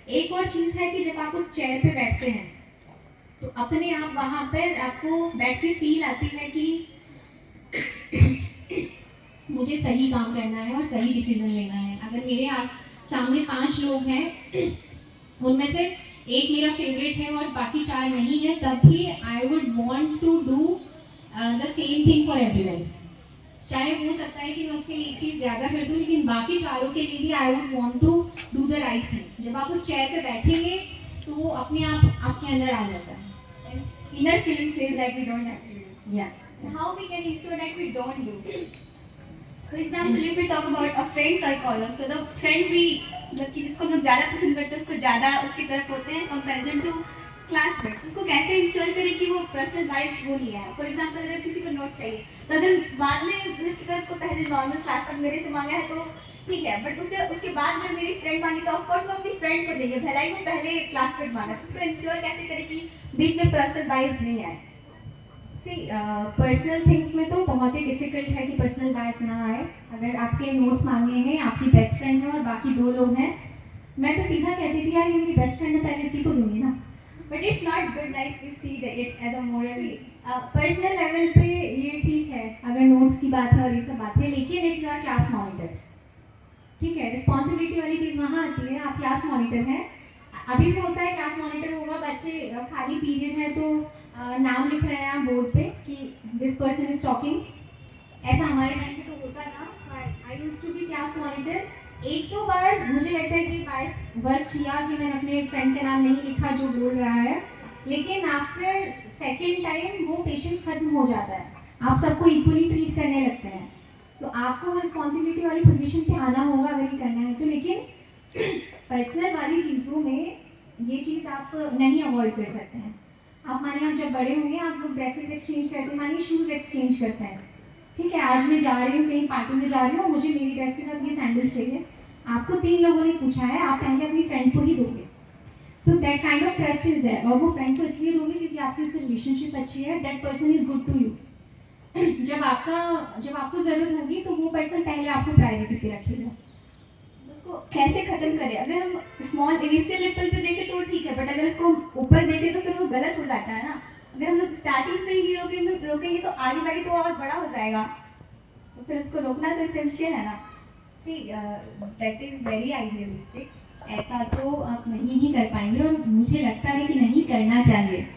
S1: एक और चीज़ है कि जब आप उस चेयर पे बैठते हैं, तो अपने आप वहाँ पर आपको बैठ के फील आती है कि मुझे सही काम करना है और सही डिसीजन लेना है। अगर मेरे सामने 5 लोग हैं, उनमें से एक मेरा फेवरेट है और बाकी 4 नहीं है, तब भी I would want to do the same thing for everyone. चाहे हो सकता है कि मैं उसके एक चीज़ ज़्यादा कर दूँ, लेकिन बाकी 4 के लिए भी I would want to do the right thing. जब आप उस चेयर पे बैठेंगे तो वो अपने आप आपके अंदर आ जाता है।
S8: Inner feeling says that we don't have to do. Yeah. How we can ensure that we don't do it? For example, if we talk about a friend circle, so the friend we जिसको हम लोग ज़्यादा पसंद करते हैं, उसको ज़्यादा उसकी तरफ होते हैं कंपैरिजन टू क्लासमेट। उसको कैसे इंश्योर करें कि वो पर्सनल वाइज वो नहीं है। फॉर एग्जांपल, अगर किसी को नोट चाहिए, तो अगर बाद में को पहले नॉर्मल क्लास में मेरे से मांगा है तो ठीक है, बट उसके बाद अगर मेरी फ्रेंड मांगी तो ऑफकोर्स वो अपनी फ्रेंड को देंगे, भलाई वो पहले क्लासमेट मांगा। तो उसको इंश्योर कैसे करें कि बीच में पर्सनल बायस नहीं आए?
S1: पर्सनल थिंग्स में तो बहुत ही डिफिकल्ट है कि पर्सनल बायस ना आए। अगर आपके नोट्स मांगे हैं, आपकी बेस्ट फ्रेंड है और बाकी 2 लोग हैं, मैं तो सीधा कहती थी यार ये मेरी बेस्ट फ्रेंड है, पहले इसी को दूंगी ना।
S8: But it's not good like we see it as a moral.
S1: Personal level पे ये ठीक है अगर नोट्स की बात है और ये सब बात है, लेकिन if you are class monitor, ठीक है, रिस्पॉन्सिबिलिटी वाली चीज़ वहाँ आती है। आप क्लास मॉनिटर हैं, अभी भी होता है, क्लास मॉनिटर होगा, बच्चे खाली पीरियड है तो नाम लिख रहे हैं बोर्ड पे कि दिस पर्सन इज टॉकिंग। ऐसा हमारे टाइम पे तो होता था। I used to be class monitor. एक दो बार मुझे लगता है कि बायस वर्क किया कि मैंने अपने फ्रेंड का नाम नहीं लिखा जो बोल रहा है, लेकिन आफ्टर सेकेंड टाइम वो पेशेंस खत्म हो जाता है, आप सबको इक्वली ट्रीट करने लगते हैं। तो आपको वो रिस्पॉन्सिबिलिटी वाली पोजीशन पे आना होगा अगर ये करना है तो। लेकिन पर्सनल वाली चीज़ों में ये चीज़ आप नहीं अवॉइड कर सकते हैं। आप मानिए आप जब बड़े होंगे आप लोग ड्रेसेस एक्सचेंज करते हैं, मानिए शूज़ एक्सचेंज करते हैं, ठीक है, आज मैं जा रही हूँ कहीं पार्टी में जा रही हूँ, मुझे मेरी ड्रेस के साथ ये सैंडल्स चाहिए, आपको 3 लोगों ने पूछा है, आप पहले अपनी फ्रेंड को ही दोगे। So that kind of trust is there, और वो फ्रेंड को इसलिए दोगे क्योंकि आपकी उससे रिलेशनशिप अच्छी है, that person is good to you. जब आपको ज़रूरत होगी तो वो पर्सन पहले आपको प्रायोरिटी पे रखेगा।
S8: उसको कैसे खत्म करें? अगर हम स्मॉल इनिशियल लेवल पे देखें तो ठीक है, बट अगर उसको ऊपर देखें तो फिर वो गलत हो जाता है ना। अगर हम लोग स्टार्टिंग से ही रोकेंगे तो आगे जाके तो और बड़ा हो जाएगा, तो फिर उसको रोकना तो एसेंशियल है ना।
S1: See that is very idealistic, ऐसा तो आप नहीं ही कर पाएंगे और मुझे लगता है कि नहीं करना चाहिए।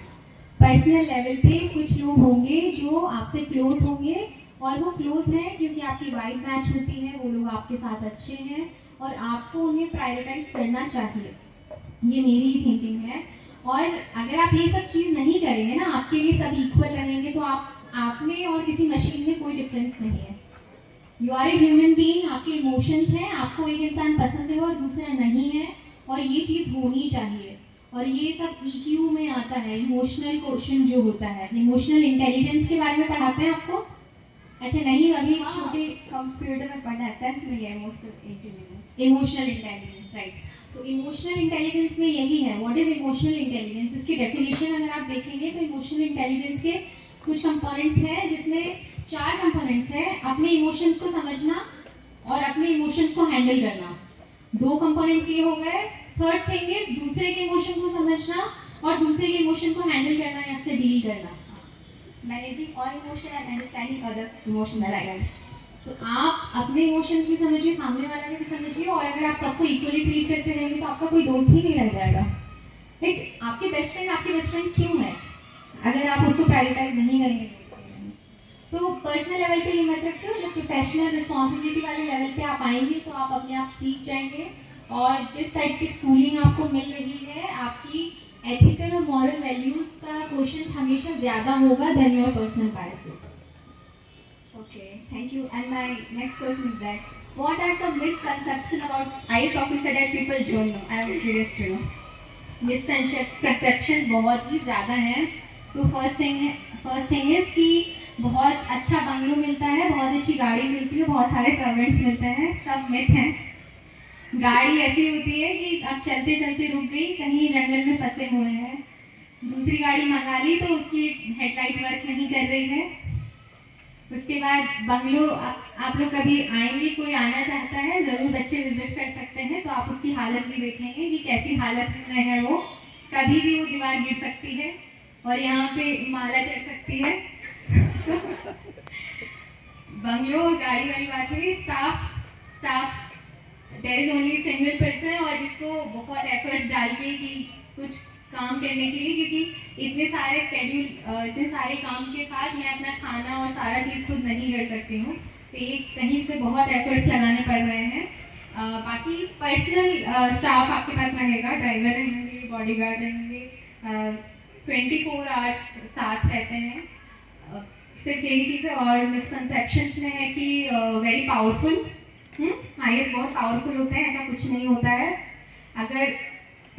S1: पर्सनल लेवल पे कुछ लोग होंगे जो आपसे क्लोज होंगे और वो क्लोज हैं क्योंकि आपकी वाइब मैच होती है, वो लोग आपके साथ अच्छे हैं और आपको उन्हें प्रायोरिटाइज करना चाहिए, ये मेरी थिंकिंग है। और अगर आप ये सब चीज़ नहीं करेंगे ना, आपके लिए सब इक्वल रहेंगे, तो आप में और किसी मशीन में कोई डिफरेंस नहीं है। You are a human being, आपके इमोशंस हैं, आपको एक इंसान पसंद है और दूसरा नहीं है, और ये चीज़ होनी चाहिए। और ये सब EQ में आता है, इमोशनल क्वेश्चन जो होता है। इमोशनल इंटेलिजेंस के बारे में पढ़ाते हैं आपको? अच्छा नहीं, अभी छोटे
S8: कंप्यूटर में पढ़ा है 10th में है emotional intelligence.
S1: Emotional intelligence, right. So emotional intelligence में यही है। What is emotional intelligence? इसकी डेफिनेशन अगर आप देखेंगे तो इमोशनल इंटेलिजेंस के कुछ कंपोनेंट्स हैं, जिसमें 4 कंपोनेंट्स हैं। अपने इमोशंस को समझना और अपने इमोशंस को हैंडल करना, 2 कंपोनेंट्स ये हो गए। थर्ड थिंग इज दूसरे के इमोशन को समझना और दूसरे के इमोशन को हैंडल करना या उससे डील करना।
S8: Managing all emotion and understanding others emotional identity.
S1: So आप अपने इमोशंस भी समझिए, सामने वाला भी समझिए, और अगर आप सबको इक्वली ट्रीट करते रहेंगे तो आपका कोई दोस्त ही नहीं रह जाएगा। लाइक आपके बेस्ट फ्रेंड क्यों है अगर आप उसको प्रायोरिटाइज नहीं करेंगे? तो पर्सनल लेवल पे ये मत रखिए, जब प्रोफेशनल रिस्पॉन्सिबिलिटी वाले लेवल पे आप आएंगे तो आप अपने आप सीख जाएंगे, और जिस टाइप की स्कूलिंग आपको मिल रही है, आपकी एथिकल और मॉरल वैल्यूज का क्वेश्चन हमेशा ज़्यादा होगा than your personal biases.
S8: Okay, thank you. And my next question is that what are some misconceptions about IAS officer that people don't know? I am curious to know.
S1: Misconceptions बहुत ही ज़्यादा हैं। तो first thing is कि बहुत अच्छा bungalow मिलता है, बहुत अच्छी गाड़ी मिलती है, बहुत सारे सर्वेंट्स मिलते हैं, सब मिथ हैं। गाड़ी ऐसी होती है कि अब चलते चलते रुक गई, कहीं जंगल में फंसे हुए हैं, दूसरी गाड़ी मंगा ली तो उसकी हेडलाइट वर्क नहीं कर रही है। उसके बाद बंगलो, आप लोग कभी आएंगे, कोई आना चाहता है, ज़रूर बच्चे विजिट कर सकते हैं, तो आप उसकी हालत भी देखेंगे कि कैसी हालत में है वो। कभी भी वो दीवार गिर सकती है और यहाँ पे माला चढ़ सकती है। बंगलो गाड़ी वाली बात हुई। Staff there is only single person, और जिसको बहुत एफर्ट्स डाल के कि कुछ काम करने के लिए, क्योंकि इतने सारे शेड्यूल, इतने सारे काम के साथ मैं अपना खाना और सारा चीज़ खुद नहीं कर सकती हूँ, तो ये कहीं से बहुत एफर्ट्स लगाने पड़ रहे हैं। बाकी पर्सनल स्टाफ आपके पास रहेगा, ड्राइवर रहेंगे, बॉडीगार्ड रहेंगे, 24 आवर्स साथ रहते हैं। सिर्फ यही चीज़ है। और मिसकंसेप्शंस में है कि वेरी पावरफुल, IAS बहुत पावरफुल होते हैं, ऐसा कुछ नहीं होता है। अगर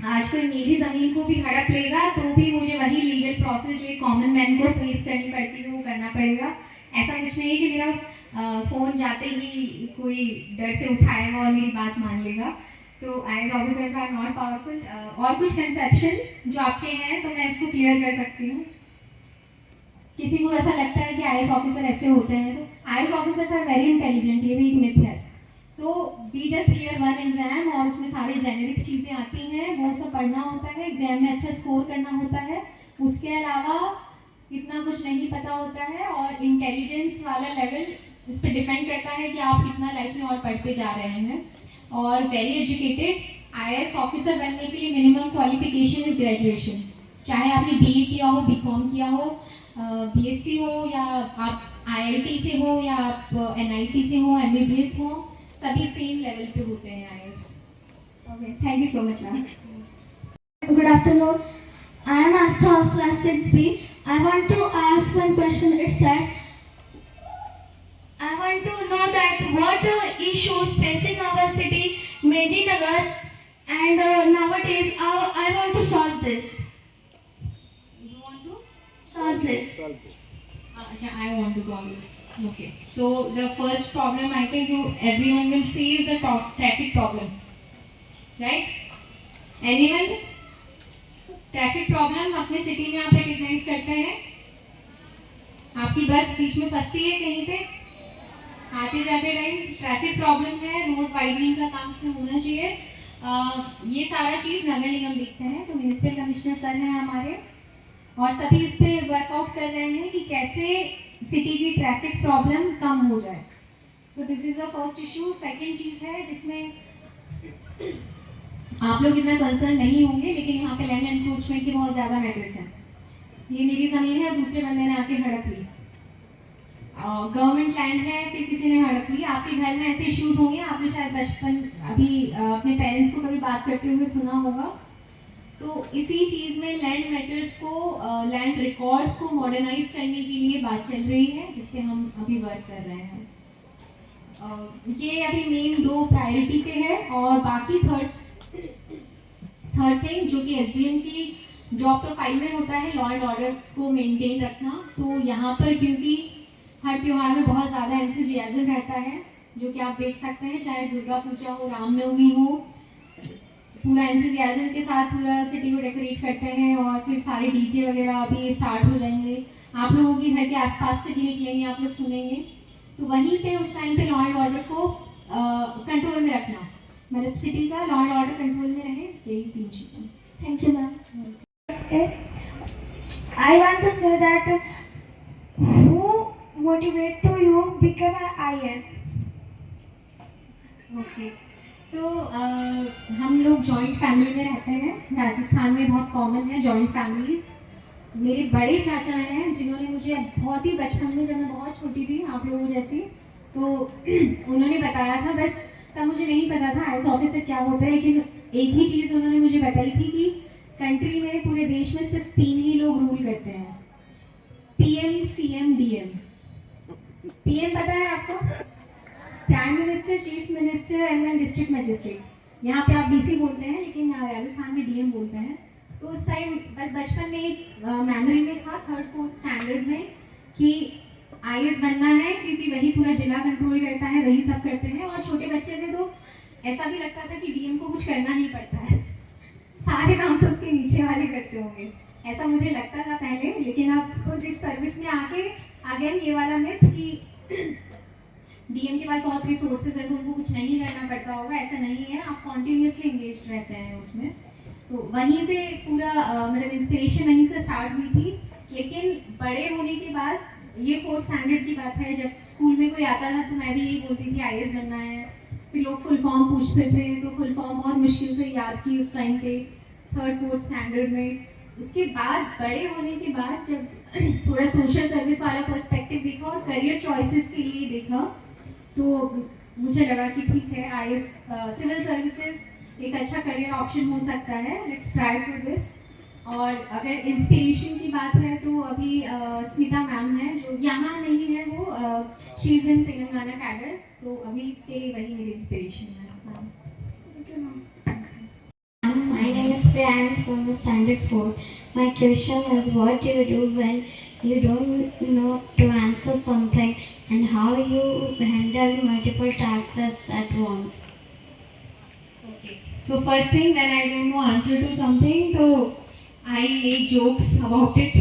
S1: आज कोई मेरी ज़मीन को भी हड़प लेगा तो भी मुझे वही लीगल प्रोसेस जो एक कॉमन मैन को फेस करनी पड़ती है वो करना पड़ेगा। ऐसा कुछ नहीं है कि मेरा फ़ोन जाते ही कोई डर से उठाएगा और मेरी बात मान लेगा। तो IAS officers are not powerful. और कुछ कंसेप्शंस जो आपके हैं तो मैं इसको क्लियर कर सकती हूँ। किसी को ऐसा लगता है कि IAS ऑफिसर ऐसे होते हैं, तो IAS officers are very intelligent, ये भी एक मिथ है। So we just clear 1 exam और उसमें सारी जेनेरिक चीज़ें आती हैं, वो सब पढ़ना होता है, एग्जाम में अच्छा स्कोर करना होता है, उसके अलावा इतना कुछ नहीं पता होता है। और इंटेलिजेंस वाला लेवल इस पर डिपेंड करता है कि आप कितना लाइफ में और पढ़ते जा रहे हैं। और वेरी एजुकेटेड IAS ऑफिसर बनने के लिए मिनिमम क्वालिफिकेशन इज ग्रेजुएशन, चाहे आपने BE किया हो, BCom किया हो, BSc हो, या आप IIT से हो, या आप NIT से हो, MBBS हो, सभी सेम लेवल पे होते हैं IAS। Okay, thank you so much ma'am.
S7: Good afternoon. I am Astha of class 6B. I want to ask one question. It's that I want to know that what issues facing our city, Medinagar, and nowadays I want to solve this.
S1: You want to?
S7: Solve this.
S5: Solve this.
S1: I want to solve it. Okay. So the first problem I think everyone will see is the traffic problem, right? Anyone? Traffic problem अपने city में आप recognise करते हैं? आपकी बस बीच में फंसती है कहीं पे आते जाते टाइम, ट्रैफिक प्रॉब्लम है, रोड वाइडनिंग का काम इसमें होना चाहिए। ये सारा चीज़ नगर निगम देखते हैं, तो म्यूनिसिपल कमिश्नर सर हैं हमारे और सभी इस पर वर्कआउट कर रहे हैं कि कैसे सिटी की ट्रैफिक प्रॉब्लम कम हो जाए। So this is the first issue. Second चीज़ है जिसमें आप लोग इतना कंसर्न नहीं होंगे, लेकिन यहाँ पे लैंड एनक्रोचमेंट के बहुत ज़्यादा मैटर्स हैं। ये मेरी ज़मीन है, दूसरे बंदे ने आके हड़प ली, गवर्नमेंट लैंड है, फिर किसी ने हड़प ली। आपके घर में ऐसे इश्यूज होंगे, आपने शायद बचपन अभी अपने पेरेंट्स को कभी बात करते हुए सुना होगा। तो इसी चीज़ में लैंड मैटर्स को, लैंड रिकॉर्ड्स को मॉडर्नाइज करने के लिए बात चल रही है, जिसके हम अभी वर्क कर रहे हैं। ये अभी मेन 2 प्रायोरिटी पे है, और बाकी थर्ड थिंग जो कि SDM की जॉब प्रोफाइल में होता है, लॉ एंड ऑर्डर को मेंटेन रखना। तो यहाँ पर क्योंकि हर त्योहार में बहुत ज़्यादा एंथुजियाज्म रहता है, जो कि आप देख सकते हैं, चाहे दुर्गा पूजा हो, रामनवमी हो, पूरा एंथुजियाज्म के साथ पूरा सिटी को डेकोरेट करते हैं, और फिर सारे DJ वगैरह अभी स्टार्ट हो जाएंगे। आप लोगों के घर के आसपास से भी निकलेंगे, आप लोग सुनेंगे। तो वहीं पे उस टाइम पे लॉ एंड ऑर्डर को कंट्रोल में रखना, मतलब सिटी का लॉ एंड ऑर्डर कंट्रोल में रहे, यही 3 चीज़ें।
S7: Thank you, ma'am. I want to say that who motivate to you become an IAS?
S1: Okay, so हम लोग जॉइंट फैमिली में रहते हैं। राजस्थान में बहुत कॉमन है जॉइंट फैमिलीज। मेरे बड़े चाचा हैं जिन्होंने मुझे बहुत ही बचपन में, जब मैं बहुत छोटी थी आप लोगों जैसी, तो उन्होंने बताया था, बस तब मुझे नहीं पता था IAS ऑफिसर क्या होता है, लेकिन एक ही चीज़ उन्होंने मुझे बताई थी कि कंट्री में, पूरे देश में सिर्फ 3 ही लोग रूल करते हैं, PM, CM, DM। PM पता है आपको? Prime minister, chief minister and then district magistrate. यहाँ पे आप DC बोलते हैं, लेकिन राजस्थान में DM बोलते हैं। तो उस टाइम बस बचपन में एक मेमोरी में था, 3rd 4th स्टैंडर्ड में, कि IAS बनना है, क्योंकि वही पूरा जिला कंट्रोल करता है, वही सब करते हैं। और छोटे बच्चे थे तो ऐसा भी लगता था कि DM को कुछ करना नहीं पड़ता है, सारे काम तो उसके नीचे वाले करते होंगे, ऐसा मुझे लगता था पहले। लेकिन अब खुद इस सर्विस में आके अगेन ये वाला मिथ कि DM के पास बहुत रिसोर्सेज है तो उनको कुछ नहीं करना पड़ता होगा, ऐसा नहीं है। आप कॉन्टिन्यूसली इंगेज रहते हैं उसमें। तो वहीं से पूरा मतलब इंस्पिरेशन वहीं से स्टार्ट हुई थी। लेकिन बड़े होने के बाद, ये 4th स्टैंडर्ड की बात है, जब स्कूल में कोई आता था तो मैं भी यही बोलती थी IAS बनना है। फिर लोग फुल फॉर्म पूछते थे, तो फुल फॉर्म बहुत मुश्किल से याद की उस टाइम पे 3rd 4th स्टैंडर्ड में। उसके बाद बड़े होने के बाद जब थोड़ा सोशल सर्विस वाला पर्सपेक्टिव देखा और करियर चॉइसेस के लिए देखा, तो मुझे लगा कि ठीक है, IAS सिविल सर्विसेज एक अच्छा करियर ऑप्शन हो सकता है, लेट्स ट्राई फॉर दिस। और अगर इंस्पिरेशन की बात है तो अभी स्मिता मैम है, जो यहाँ नहीं है, वो she is in Telangana cadre, तो अभी के लिए वही मेरी इंस्पिरेशन है।
S7: My name is Priya. I am from the standard 4. My question is, what do you do when you don't know to answer something, and how you handle multiple tasks at once?
S1: Okay. So first thing, when I don't know answer to something, so I make jokes about it.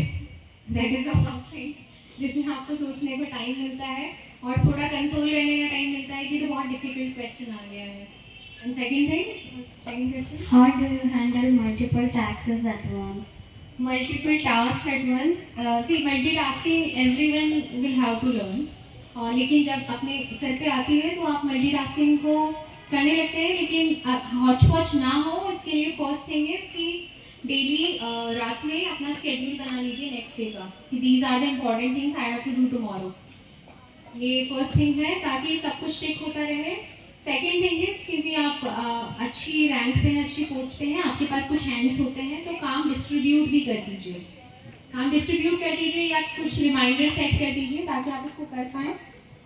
S1: That is the first thing. जिसमें आपको सोचने को time मिलता है और थोड़ा console करने का टाइम मिलता है कि तो बहुत डिफिकल्ट क्वेश्चन आ गया है। And second question.
S7: How do you handle multiple tasks at once?
S1: Multiple tasks at once. See, multitasking everyone will have to learn. लेकिन जब अपने सर पे आती है तो आप मल्टीटास्किंग को करने लगते हैं, लेकिन हॉच पॉच ना हो इसके लिए फर्स्ट थिंग इज कि डेली रात में अपना स्केड्यूल बना लीजिए नेक्स्ट डे का कि these are the important things I have to do tomorrow. ये फर्स्ट थिंग है ताकि सब कुछ टिक होता रहे। सेकेंड थिंग इज क्योंकि आप अच्छी रैंक पे हैं, अच्छी पोस्ट पे हैं, आपके पास कुछ हैंड्स होते हैं, तो काम डिस्ट्रीब्यूट भी कर दीजिए। काम डिस्ट्रीब्यूट कर दीजिए या कुछ रिमाइंडर सेट कर दीजिए ताकि आप इसको कर पाएँ।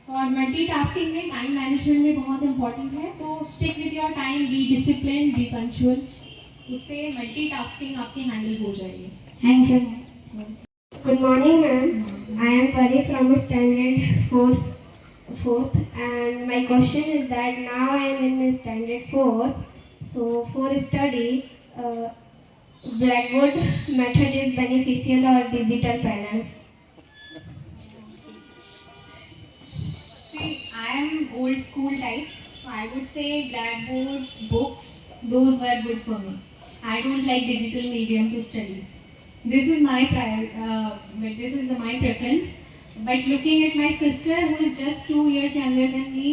S1: और मल्टीटास्किंग में टाइम मैनेजमेंट में बहुत इंपॉर्टेंट है, तो stick with your time, be discipline, B punctual, उससे मल्टीटास्किंग आपकी हैंडल हो जाएगी।
S4: Thank you. Good morning, ma'am. I am Pari from standard fourth, and my question is that now I am in standard fourth. So for study, Blackboard method is beneficial or digital panel?
S1: See, I am old school type, so I would say blackboards, books, those were good for me. I don't like digital medium to study. This is my preference. But looking at my sister, who is just 2 years younger than me,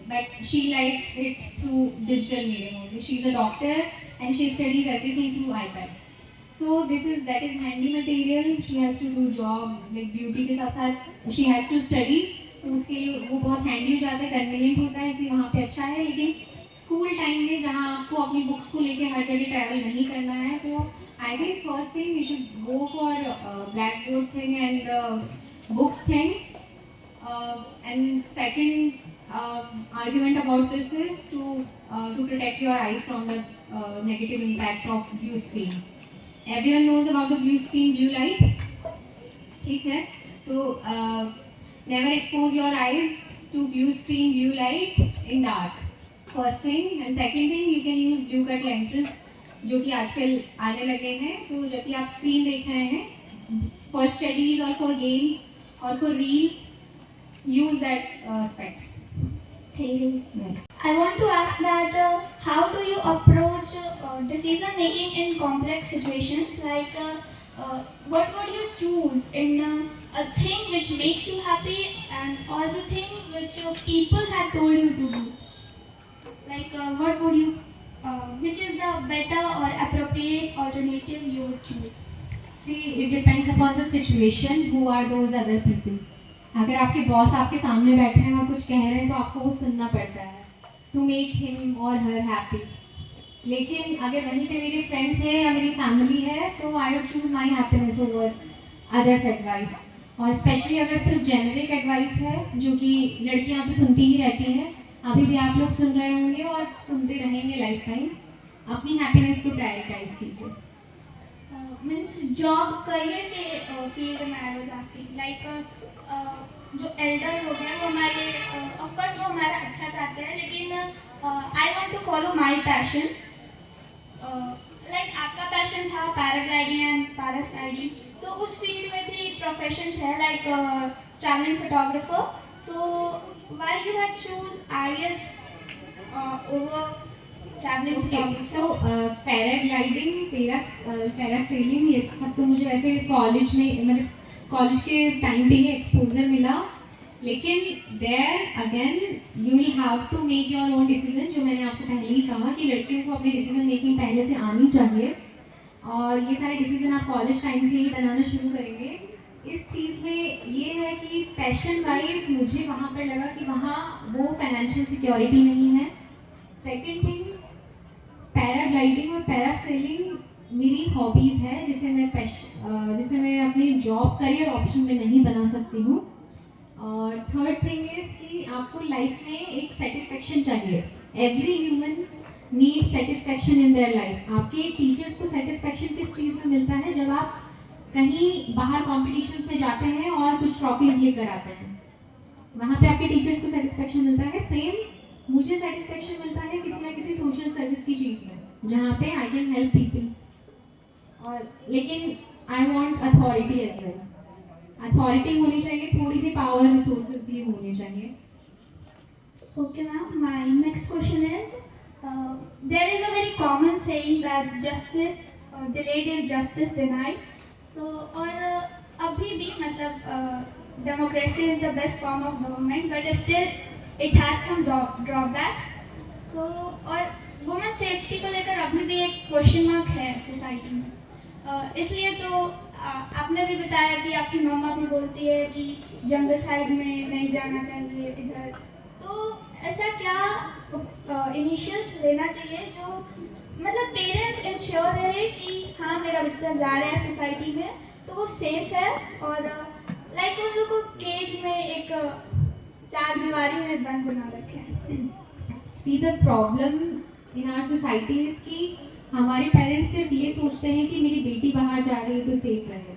S1: but she likes it through digital medium only. She's a doctor and she studies everything through iPad. So that is handy material. She has to do job like beauty के साथ साथ she has to study. तो उसके लिए वो बहुत handy हो जाता है, कन्वीनियंट होता है, इसलिए वहाँ पे अच्छा है। लेकिन स्कूल टाइम में जहाँ आपको अपनी बुक्स को लेके हर जगह ट्रैवल नहीं करना है, तो I think first thing you should go for blackboard thing and books thing. And second argument about this is to protect your eyes from the negative impact of blue screen. Everyone knows about the blue screen, blue light. ठीक है, तो never expose your eyes to blue screen, blue light in dark. First thing, and second thing, you can use blue cut lenses जो कि आजकल आने लगे हैं। तो जब भी आप स्क्रीन देख रहे हैं for studies or for games or for reels, use that specs.
S4: Thank you.
S7: I want to ask that how do you approach decision making in complex situations? Like, what would you choose in a thing which makes you happy and or the thing which people had told you to do? Like, what would you, which is the better or appropriate alternative you would choose?
S1: See, it depends upon the situation. Who are those other people? अगर आपके boss आपके सामने बैठे हैं और कुछ कह रहे हैं तो आपको वो सुनना पड़ता है टू मेक हिम और हर हैप्पी। लेकिन अगर वहीं पे मेरे फ्रेंड्स हैं या मेरी फैमिली है तो I would choose my happiness over others advice. और स्पेशली अगर सिर्फ जेनरिक एडवाइस है जो कि लड़कियां तो सुनती ही रहती हैं, अभी भी आप लोग सुन रहे होंगे और सुनते रहेंगे लाइफ टाइम, अपनी हैप्पीनेस को प्रायोरिटाइज कीजिए।
S7: मीन्स जॉब करियर के फील्ड में आई वाज आस्किंग लाइक जो एल्डर लोग हैं वो हमारे ऑफ कोर्स वो हमारा अच्छा चाहते हैं, लेकिन I want to follow my passion. Like आपका पैशन था पैराग्लाइडिंग एंड पैरासाइडिंग, तो उस फील्ड में भी प्रोफेशंस है like travelling photographer. So why you have choose IAS over travelling photographer?
S1: So paragliding, parasailing, ये सब तो मुझे वैसे कॉलेज में मतलब कॉलेज के टाइम पे ही एक्सपोजर मिला, लेकिन there again you will have to make your own decision. जो मैंने आपको पहले ही कहा कि लड़कियों को अपनी डिसीजन मेकिंग पहले से आनी चाहिए, और ये सारे डिसीजन आप कॉलेज टाइम से ही बनाना शुरू करेंगे। इस चीज़ में ये है कि पैशन वाइज मुझे वहाँ पर लगा कि वहाँ वो फाइनेंशियल सिक्योरिटी नहीं है। सेकेंड थिंग, पैराग्लाइडिंग और पैरासेलिंग मेरी हॉबीज़ है जिसे मैं अपनी जॉब करियर ऑप्शन में नहीं बना सकती हूँ। और थर्ड थिंग इज कि आपको लाइफ में एक सेटिस्फेक्शन चाहिए। Every human needs satisfaction in their life. आपके टीचर्स को सेटिस्फेक्शन किस चीज़ में मिलता है? जब आप कहीं बाहर कॉम्पिटिशन्स में जाते हैं और कुछ ट्रॉफीज लेकर आते हैं, वहाँ पे आपके टीचर्स को सेटिस्फेक्शन मिलता है। सेम मुझे सेटिस्फेक्शन मिलता है किसी ना किसी सोशल सर्विस की चीज़ में जहाँ पे आई कैन हेल्प पीपल। और लेकिन I want authority as well. Authority होनी चाहिए, थोड़ी सी पावर रिसोर्सेज भी होने चाहिए।
S7: Okay, ma'am. My next question is, there is a very common saying that justice delayed is justice denied. So, और अभी भी मतलब democracy is the best form of government, but still it has some drawbacks.
S6: तो और women safety को लेकर अभी भी एक क्वेश्चन मार्क है सोसाइटी में। इसलिए तो आपने भी बताया कि आपकी मम्मा भी बोलती है कि जंगल साइड में नहीं जाना चाहिए इधर, तो ऐसा क्या इनिशियल्स लेना चाहिए जो मतलब पेरेंट्स इंश्योर रहे कि हाँ मेरा बच्चा जा रहा है सोसाइटी में तो वो सेफ है, और लाइक उन लोग को केज में एक चार दीवारी में बंद बना रखे हैं।
S1: See the problem in our society is कि हमारे पेरेंट्स सिर्फ ये सोचते हैं कि मेरी बेटी बाहर जा रही है तो सेफ रहे।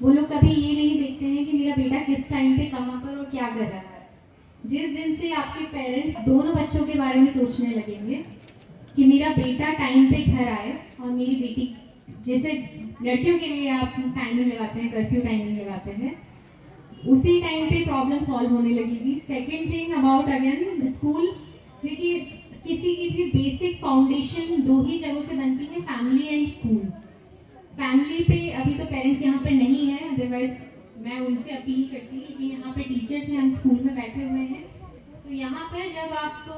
S1: वो लोग कभी ये नहीं देखते हैं कि मेरा बेटा किस टाइम पे कहाँ पर और क्या कर रहा है। जिस दिन से आपके पेरेंट्स दोनों बच्चों के बारे में सोचने लगेंगे कि मेरा बेटा टाइम पे घर आए और मेरी बेटी, जैसे लड़कियों के लिए आप टाइमिंग लगाते हैं, कर्फ्यू टाइमिंग लगाते हैं, उसी टाइम पे प्रॉब्लम सॉल्व होने लगेगी। Second thing about again school, देखिए किसी की भी बेसिक फाउंडेशन दो ही जगहों से बनती है, फैमिली एंड स्कूल। फैमिली पे अभी तो पेरेंट्स यहाँ पर नहीं है, अदरवाइज मैं उनसे अपील करती हूँ कि यहाँ पे टीचर्स हैं, हम स्कूल में बैठे हुए हैं, तो यहाँ पर जब आपको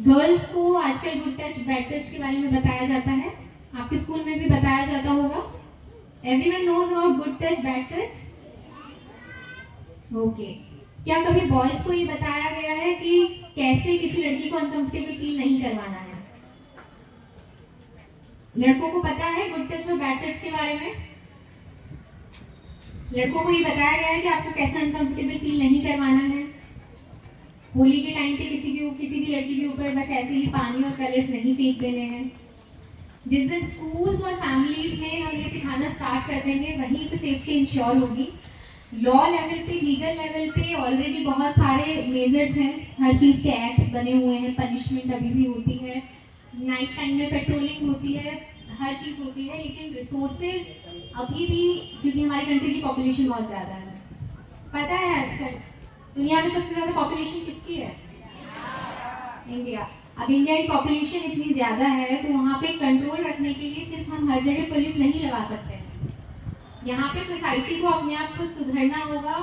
S1: गर्ल्स को आजकल गुड टच बैड टच के बारे में बताया जाता है, आपके स्कूल में भी बताया जाता होगा। Everyone knows about good touch bad touch? Okay, क्या कभी बॉयज को ये बताया गया है कि कैसे किसी लड़की को अनकंफर्टेबल फील नहीं करवाना है? लड़कों को पता है गुड टच और बैड टच के बारे में? लड़कों को ये बताया गया है कि आपको कैसे अनकंफर्टेबल फील नहीं करवाना है? होली के टाइम पे किसी भी लड़की के ऊपर बस ऐसे ही पानी और कलर्स नहीं फेंक देने हैं। जिस दिन स्कूल्स और फैमिलीज में हम ये सिखाना स्टार्ट कर देंगे, वहीं पे सेफ्टी इंश्योर होगी। लॉ लेवल पे, लीगल लेवल पे ऑलरेडी बहुत सारे मेजर्स हैं, हर चीज़ के एक्ट्स बने हुए हैं, पनिशमेंट अभी भी होती है, नाइट टाइम में पेट्रोलिंग होती है, हर चीज़ होती है, लेकिन रिसोर्सेज अभी भी, क्योंकि हमारी कंट्री की पॉपुलेशन बहुत ज़्यादा है, पता है दुनिया में सबसे ज़्यादा पॉपुलेशन किसकी है? इंडिया। अब इंडिया की पॉपुलेशन इतनी ज़्यादा है तो वहाँ पे कंट्रोल रखने के लिए सिर्फ हम हर जगह पुलिस नहीं लगा सकते हैं। यहाँ पे सोसाइटी को अपने आप को सुधरना होगा,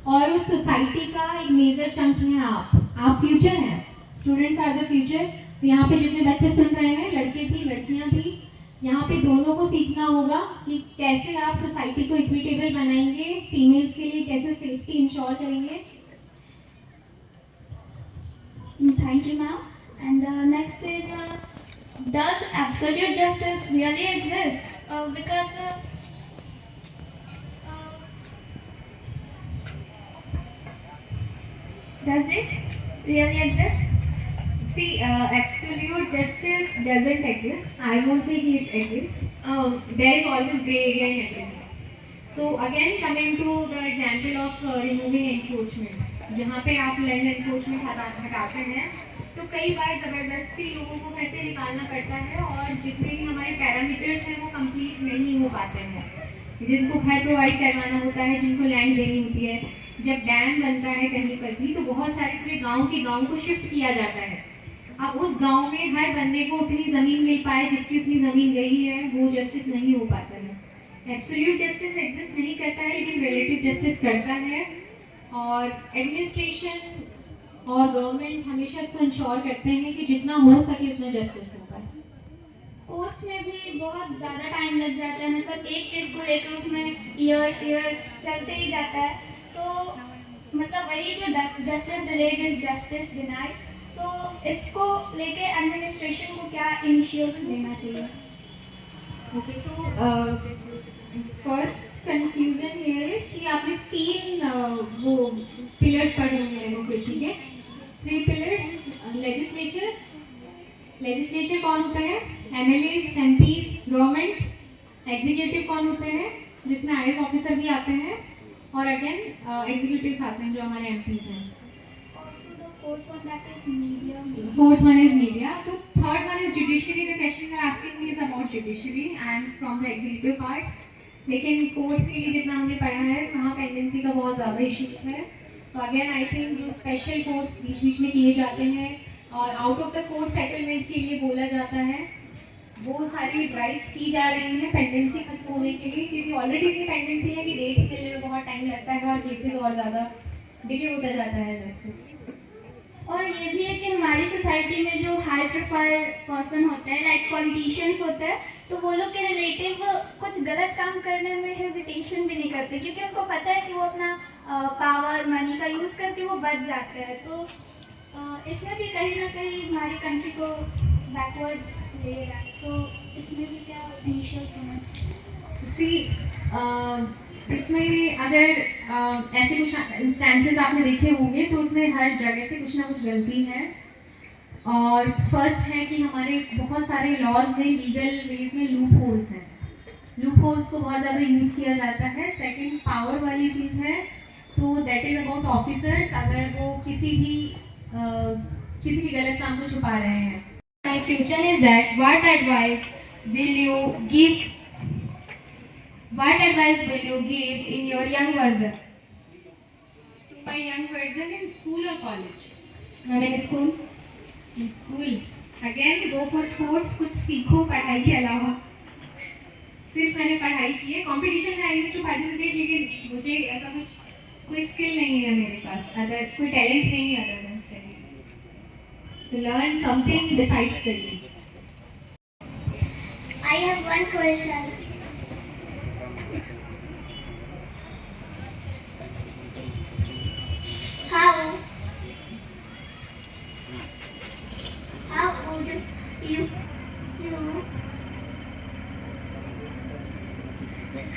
S1: और उस सोसाइटी का एक मेजर चंक है आप फ्यूचर हैं, स्टूडेंट्स आर द फ्यूचर। तो यहाँ पे जितने बच्चे सुन रहे हैं, लड़के भी लड़कियाँ भी, यहाँ पे दोनों को सीखना होगा कि कैसे आप सोसाइटी को इक्विटेबल बनाएंगे, फीमेल्स के लिए कैसे सेफ्टी इंश्योर करेंगे।
S6: Thank you, ma'am. And next is, does absolute justice really exist? Because does it really exist?
S1: See, absolute justice doesn't exist. I won't say it exists. There is always gray area in everything. So again, coming to the example of removing encroachments, जहाँ पे आप land encroachment हटाते हैं तो कई बार ज़बरदस्ती लोगों को घर से निकालना पड़ता है, और जितने भी हमारे पैरामीटर्स हैं वो कंप्लीट नहीं हो पाते हैं। जिनको घर प्रोवाइड करवाना होता है, जिनको लैंड देनी होती है, जब डैम बनता है कहीं पर भी तो बहुत सारे पूरे गाँव को शिफ्ट किया जाता है। अब उस गाँव में हर बंदे को उतनी ज़मीन मिल पाए जिसकी उतनी ज़मीन गई है, वो जस्टिस नहीं हो पाता है। एब्सोल्यूट जस्टिस एग्जिस्ट नहीं करता है, लेकिन रिलेटिव जस्टिस करता है, और एडमिनिस्ट्रेशन और गवर्नमेंट हमेशा इसको इंश्योर करते हैं कि जितना हो सके उतना जस्टिस हो पाए।
S6: कोर्ट्स में भी बहुत ज़्यादा टाइम लग जाता है, मतलब एक केस को लेकर उसमें ईयर्स चलते ही जाता है। तो मतलब वही जो justice delayed is justice denied, तो इसको लेके एडमिनिस्ट्रेशन को क्या इनिशियल्स लेना चाहिए?
S1: ओके, तो फर्स्ट कंफ्यूजन ये है कि आपने तीन वो पिलर्स पढ़े होंगे डेमोक्रेसी के, 3 पिलर्स। लेजिस्लेचर कौन होता है? MLAs, MPs, government. एग्जीक्यूटिव कौन होते हैं? जिसमें आईएएस ऑफिसर भी आते हैं, और अगेन एग्जीक्यूटिव्स आते हैं जो हमारे एमपीज हैं। Fourth one is media. So third one is judiciary. The question you're asking me is about judiciary and from the executive part. लेकिन कोर्ट्स के लिए जितना हमने पढ़ा है वहाँ पेंडेंसी का बहुत ज़्यादा इशूज है। तो अगेन आई थिंक जो स्पेशल कोर्ट्स बीच बीच में किए जाते हैं और out of the court settlement के लिए बोला जाता है, वो सारी ड्राइव्स की जा रही हैं पेंडेंसी खत्म होने के लिए, क्योंकि ऑलरेडी इतनी पेंडेंसी है कि डेट्स के लिए बहुत टाइम लगता है और केसेस और ज़्यादा डिले होता जाता है जस्टिस।
S6: और ये भी है कि हमारी सोसाइटी में जो हाई प्रोफाइल पर्सन होते हैं लाइक पॉलिटिशियंस होते हैं, तो वो लोग के रिलेटिव कुछ गलत काम करने में हेजिटेशन भी नहीं करते, क्योंकि उनको पता है कि वो अपना पावर मनी का यूज़ करके वो बच जाते हैं। तो इसमें भी कहीं ना कहीं हमारी कंट्री को बैकवर्ड ले रहा है। तो इसमें भी क्या इनिशियल समझ
S1: सी इसमें अगर ऐसे कुछ इंस्टेंसेस आपने देखे होंगे तो उसमें हर जगह से कुछ ना कुछ गलती है। और फर्स्ट है कि हमारे बहुत सारे लॉज में लीगल वेज में लूप होल्स हैं, लूप होल्स को बहुत ज़्यादा यूज़ किया जाता है। सेकंड पावर वाली चीज़ है, तो दैट इज़ अबाउट ऑफिसर्स, अगर वो किसी भी गलत काम को छुपा रहे हैं। My question is that what advice will you give in your young version? My young version in school or college?
S4: I'm in school.
S1: In school. Again, go for sports. कुछ सीखो पढ़ाई के अलावा। सिर्फ मैंने पढ़ाई की है। कंपटीशन में आई यूज्ड टू पार्टिसिपेट, लेकिन मुझे ऐसा कोई स्किल नहीं है मेरे पास, अदर कोई टैलेंट नहीं है other than studies. To learn something besides studies.
S7: I have one question. How would you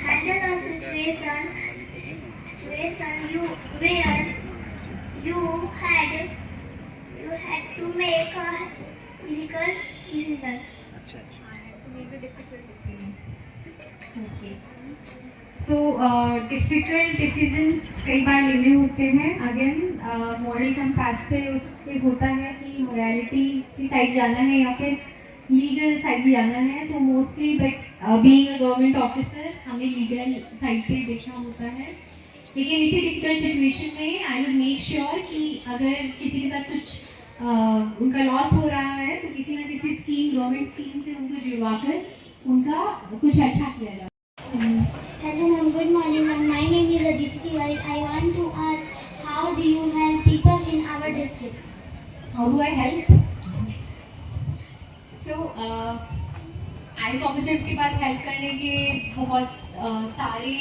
S7: handle a situation where you had to make a difficult decision?
S5: अच्छा
S1: Okay. So difficult decisions कई बार लेने होते हैं। Again moral compass पे उस पे होता है कि मोरालिटी की साइड जाना है या फिर लीगल साइड जाना है। तो mostly but being a government officer हमें लीगल साइड पे देखना होता है। लेकिन इसी डिफिकल्ट सिचुएशन में आई वुड मेक श्योर कि अगर किसी के साथ कुछ उनका लॉस हो रहा है तो किसी ना किसी स्कीम, गवर्नमेंट स्कीम से उनको जुड़वाकर उनका कुछ अच्छा किया जाए।
S7: Hello ma'am, good morning ma'am. My name is Aditi Tiwari. I want to ask, how do you help people in our district?
S1: How do I help? So IAS officers के पास help करने के बहुत सारे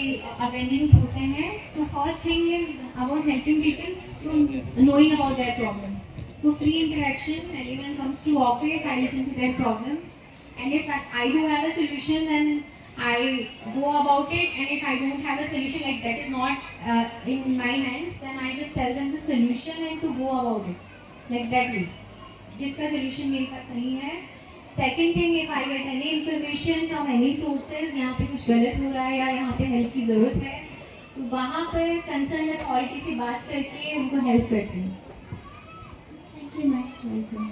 S1: अवेन्यूज होते हैं। तो first thing is about helping people to knowing about their problem. So free interaction, anyone comes to office, I listen to their problem, and if I do have a solution, then I go about it, and if I don't have a solution, like that is not in my hands, then I just tell them the solution and to go about it, like that way. जिसका solution मेरे पास नहीं है। Second thing, if I get any information from any sources, यहाँ पे कुछ गलत हो रहा है या यहाँ पे help की ज़रूरत है, तो वहाँ पर concerned authority से बात करके उनको help करती हूँ।
S7: Thank you ma'am.
S1: Welcome.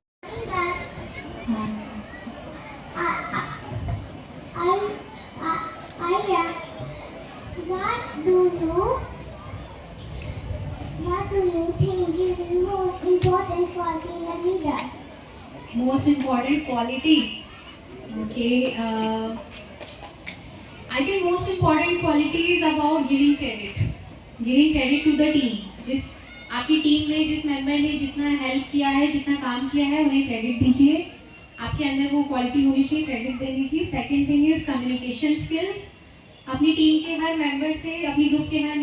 S7: What do you think is the most important quality in a leader?
S1: Most important quality. Okay. I think most important quality is about giving credit. Giving credit to the team. जिस आपकी team में जिस member ने जितना help किया है, जितना काम किया है, उन्हें क्रेडिट दीजिए। आपके अंदर वो क्वालिटी होनी चाहिए क्रेडिट देने की। Second thing is communication skills. अपनी टीम के हर मेंबर से, अपनी ग्रुप के हर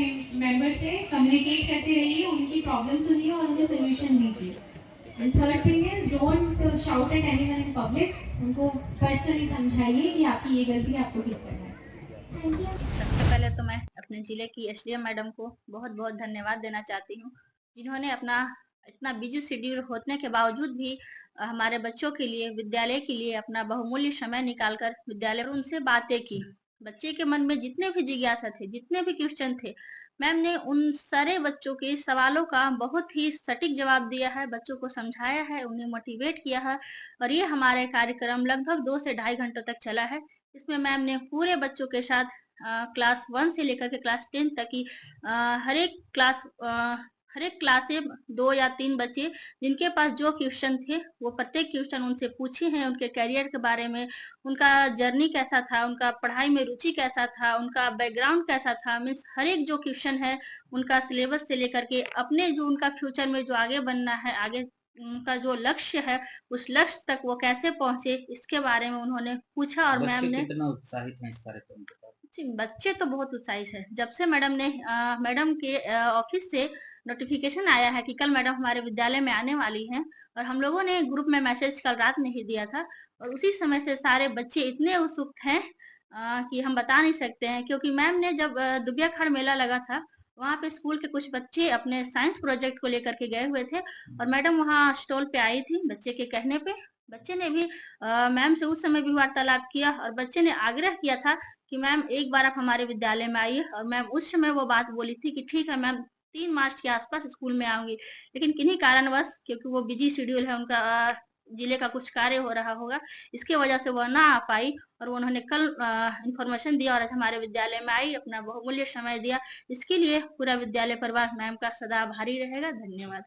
S1: मेंबर से कम्युनिकेट करते रहिए, उनकी प्रॉब्लम सुनिए और उन्हें सोल्यूशन दीजिए। And third thing is don't shout at anyone in public. उनको पर्सनली समझाइए कि आपकी ये गलती आपको ठीक करना है।
S9: सबसे पहले तो मैं अपने ज़िले की एसडीएम मैडम को बहुत बहुत धन्यवाद देना चाहती हूँ, जिन्होंने अपना इतना बिजी शेड्यूल होने के बावजूद भी हमारे बच्चों के लिए, विद्यालय के लिए अपना बहुमूल्य समय निकालकर विद्यालय में उनसे बातें की। बच्चे के मन में जितने भी जिज्ञासा थे, जितने भी क्वेश्चन थे, मैम ने उन सारे बच्चों के सवालों का बहुत ही सटीक जवाब दिया है, बच्चों को समझाया है, उन्हें मोटिवेट किया है। और ये हमारे कार्यक्रम लगभग 2 से ढाई घंटों तक चला है। इसमें मैम ने पूरे बच्चों के साथ क्लास 1 से लेकर के क्लास 10 तक की हर एक क्लास से 2 या 3 बच्चे जिनके पास जो क्वेश्चन थे वो प्रत्येक क्वेश्चन उनसे पूछे हैं, उनके करियर के बारे में, उनका जर्नी कैसा था, उनका पढ़ाई में रुचि कैसा था, उनका बैकग्राउंड कैसा था। मीन्स हर एक जो क्वेश्चन है उनका सिलेबस से लेकर के अपने जो उनका फ्यूचर में जो आगे बनना है, आगे उनका जो लक्ष्य है उस लक्ष्य तक वो कैसे पहुंचे इसके बारे में उन्होंने पूछा और मैम
S2: बच्चे
S9: ने
S2: कितना उत्साहित हैं इस कार्यक्रम के बाद?
S9: जी, बच्चे तो बहुत उत्साहित है। जब से मैडम के ऑफिस से नोटिफिकेशन आया है कि कल मैडम हमारे विद्यालय में आने वाली हैं और हम लोगों ने ग्रुप में मैसेज कल रात में ही दिया था और उसी समय से सारे बच्चे इतने उत्सुक हैं कि हम बता नहीं सकते हैं, क्योंकि मैम ने जब दुबिया खाड़ मेला लगा था वहाँ पे स्कूल के कुछ बच्चे अपने साइंस प्रोजेक्ट को लेकर के गए हुए थे और मैडम वहाँ स्टॉल पे आई थी बच्चे के कहने पे। बच्चे ने भी मैम से उस समय भी वार्तालाप किया और बच्चे ने आग्रह किया था कि मैम एक बार आप हमारे विद्यालय में आइए, और मैम उस समय वो बात बोली थी कि ठीक है मैम 3 मार्च के आसपास स्कूल में आऊंगी। लेकिन किन्हीं कारणवश, क्योंकि वो बिजी शेड्यूल है उनका, जिले का कुछ कार्य हो रहा होगा, इसके वजह से वह ना आ पाई और उन्होंने कल इन्फॉर्मेशन दिया और आज हमारे विद्यालय में आई, अपना बहुमूल्य समय दिया। इसके लिए पूरा विद्यालय परिवार मैम का सदा आभारी रहेगा। धन्यवाद।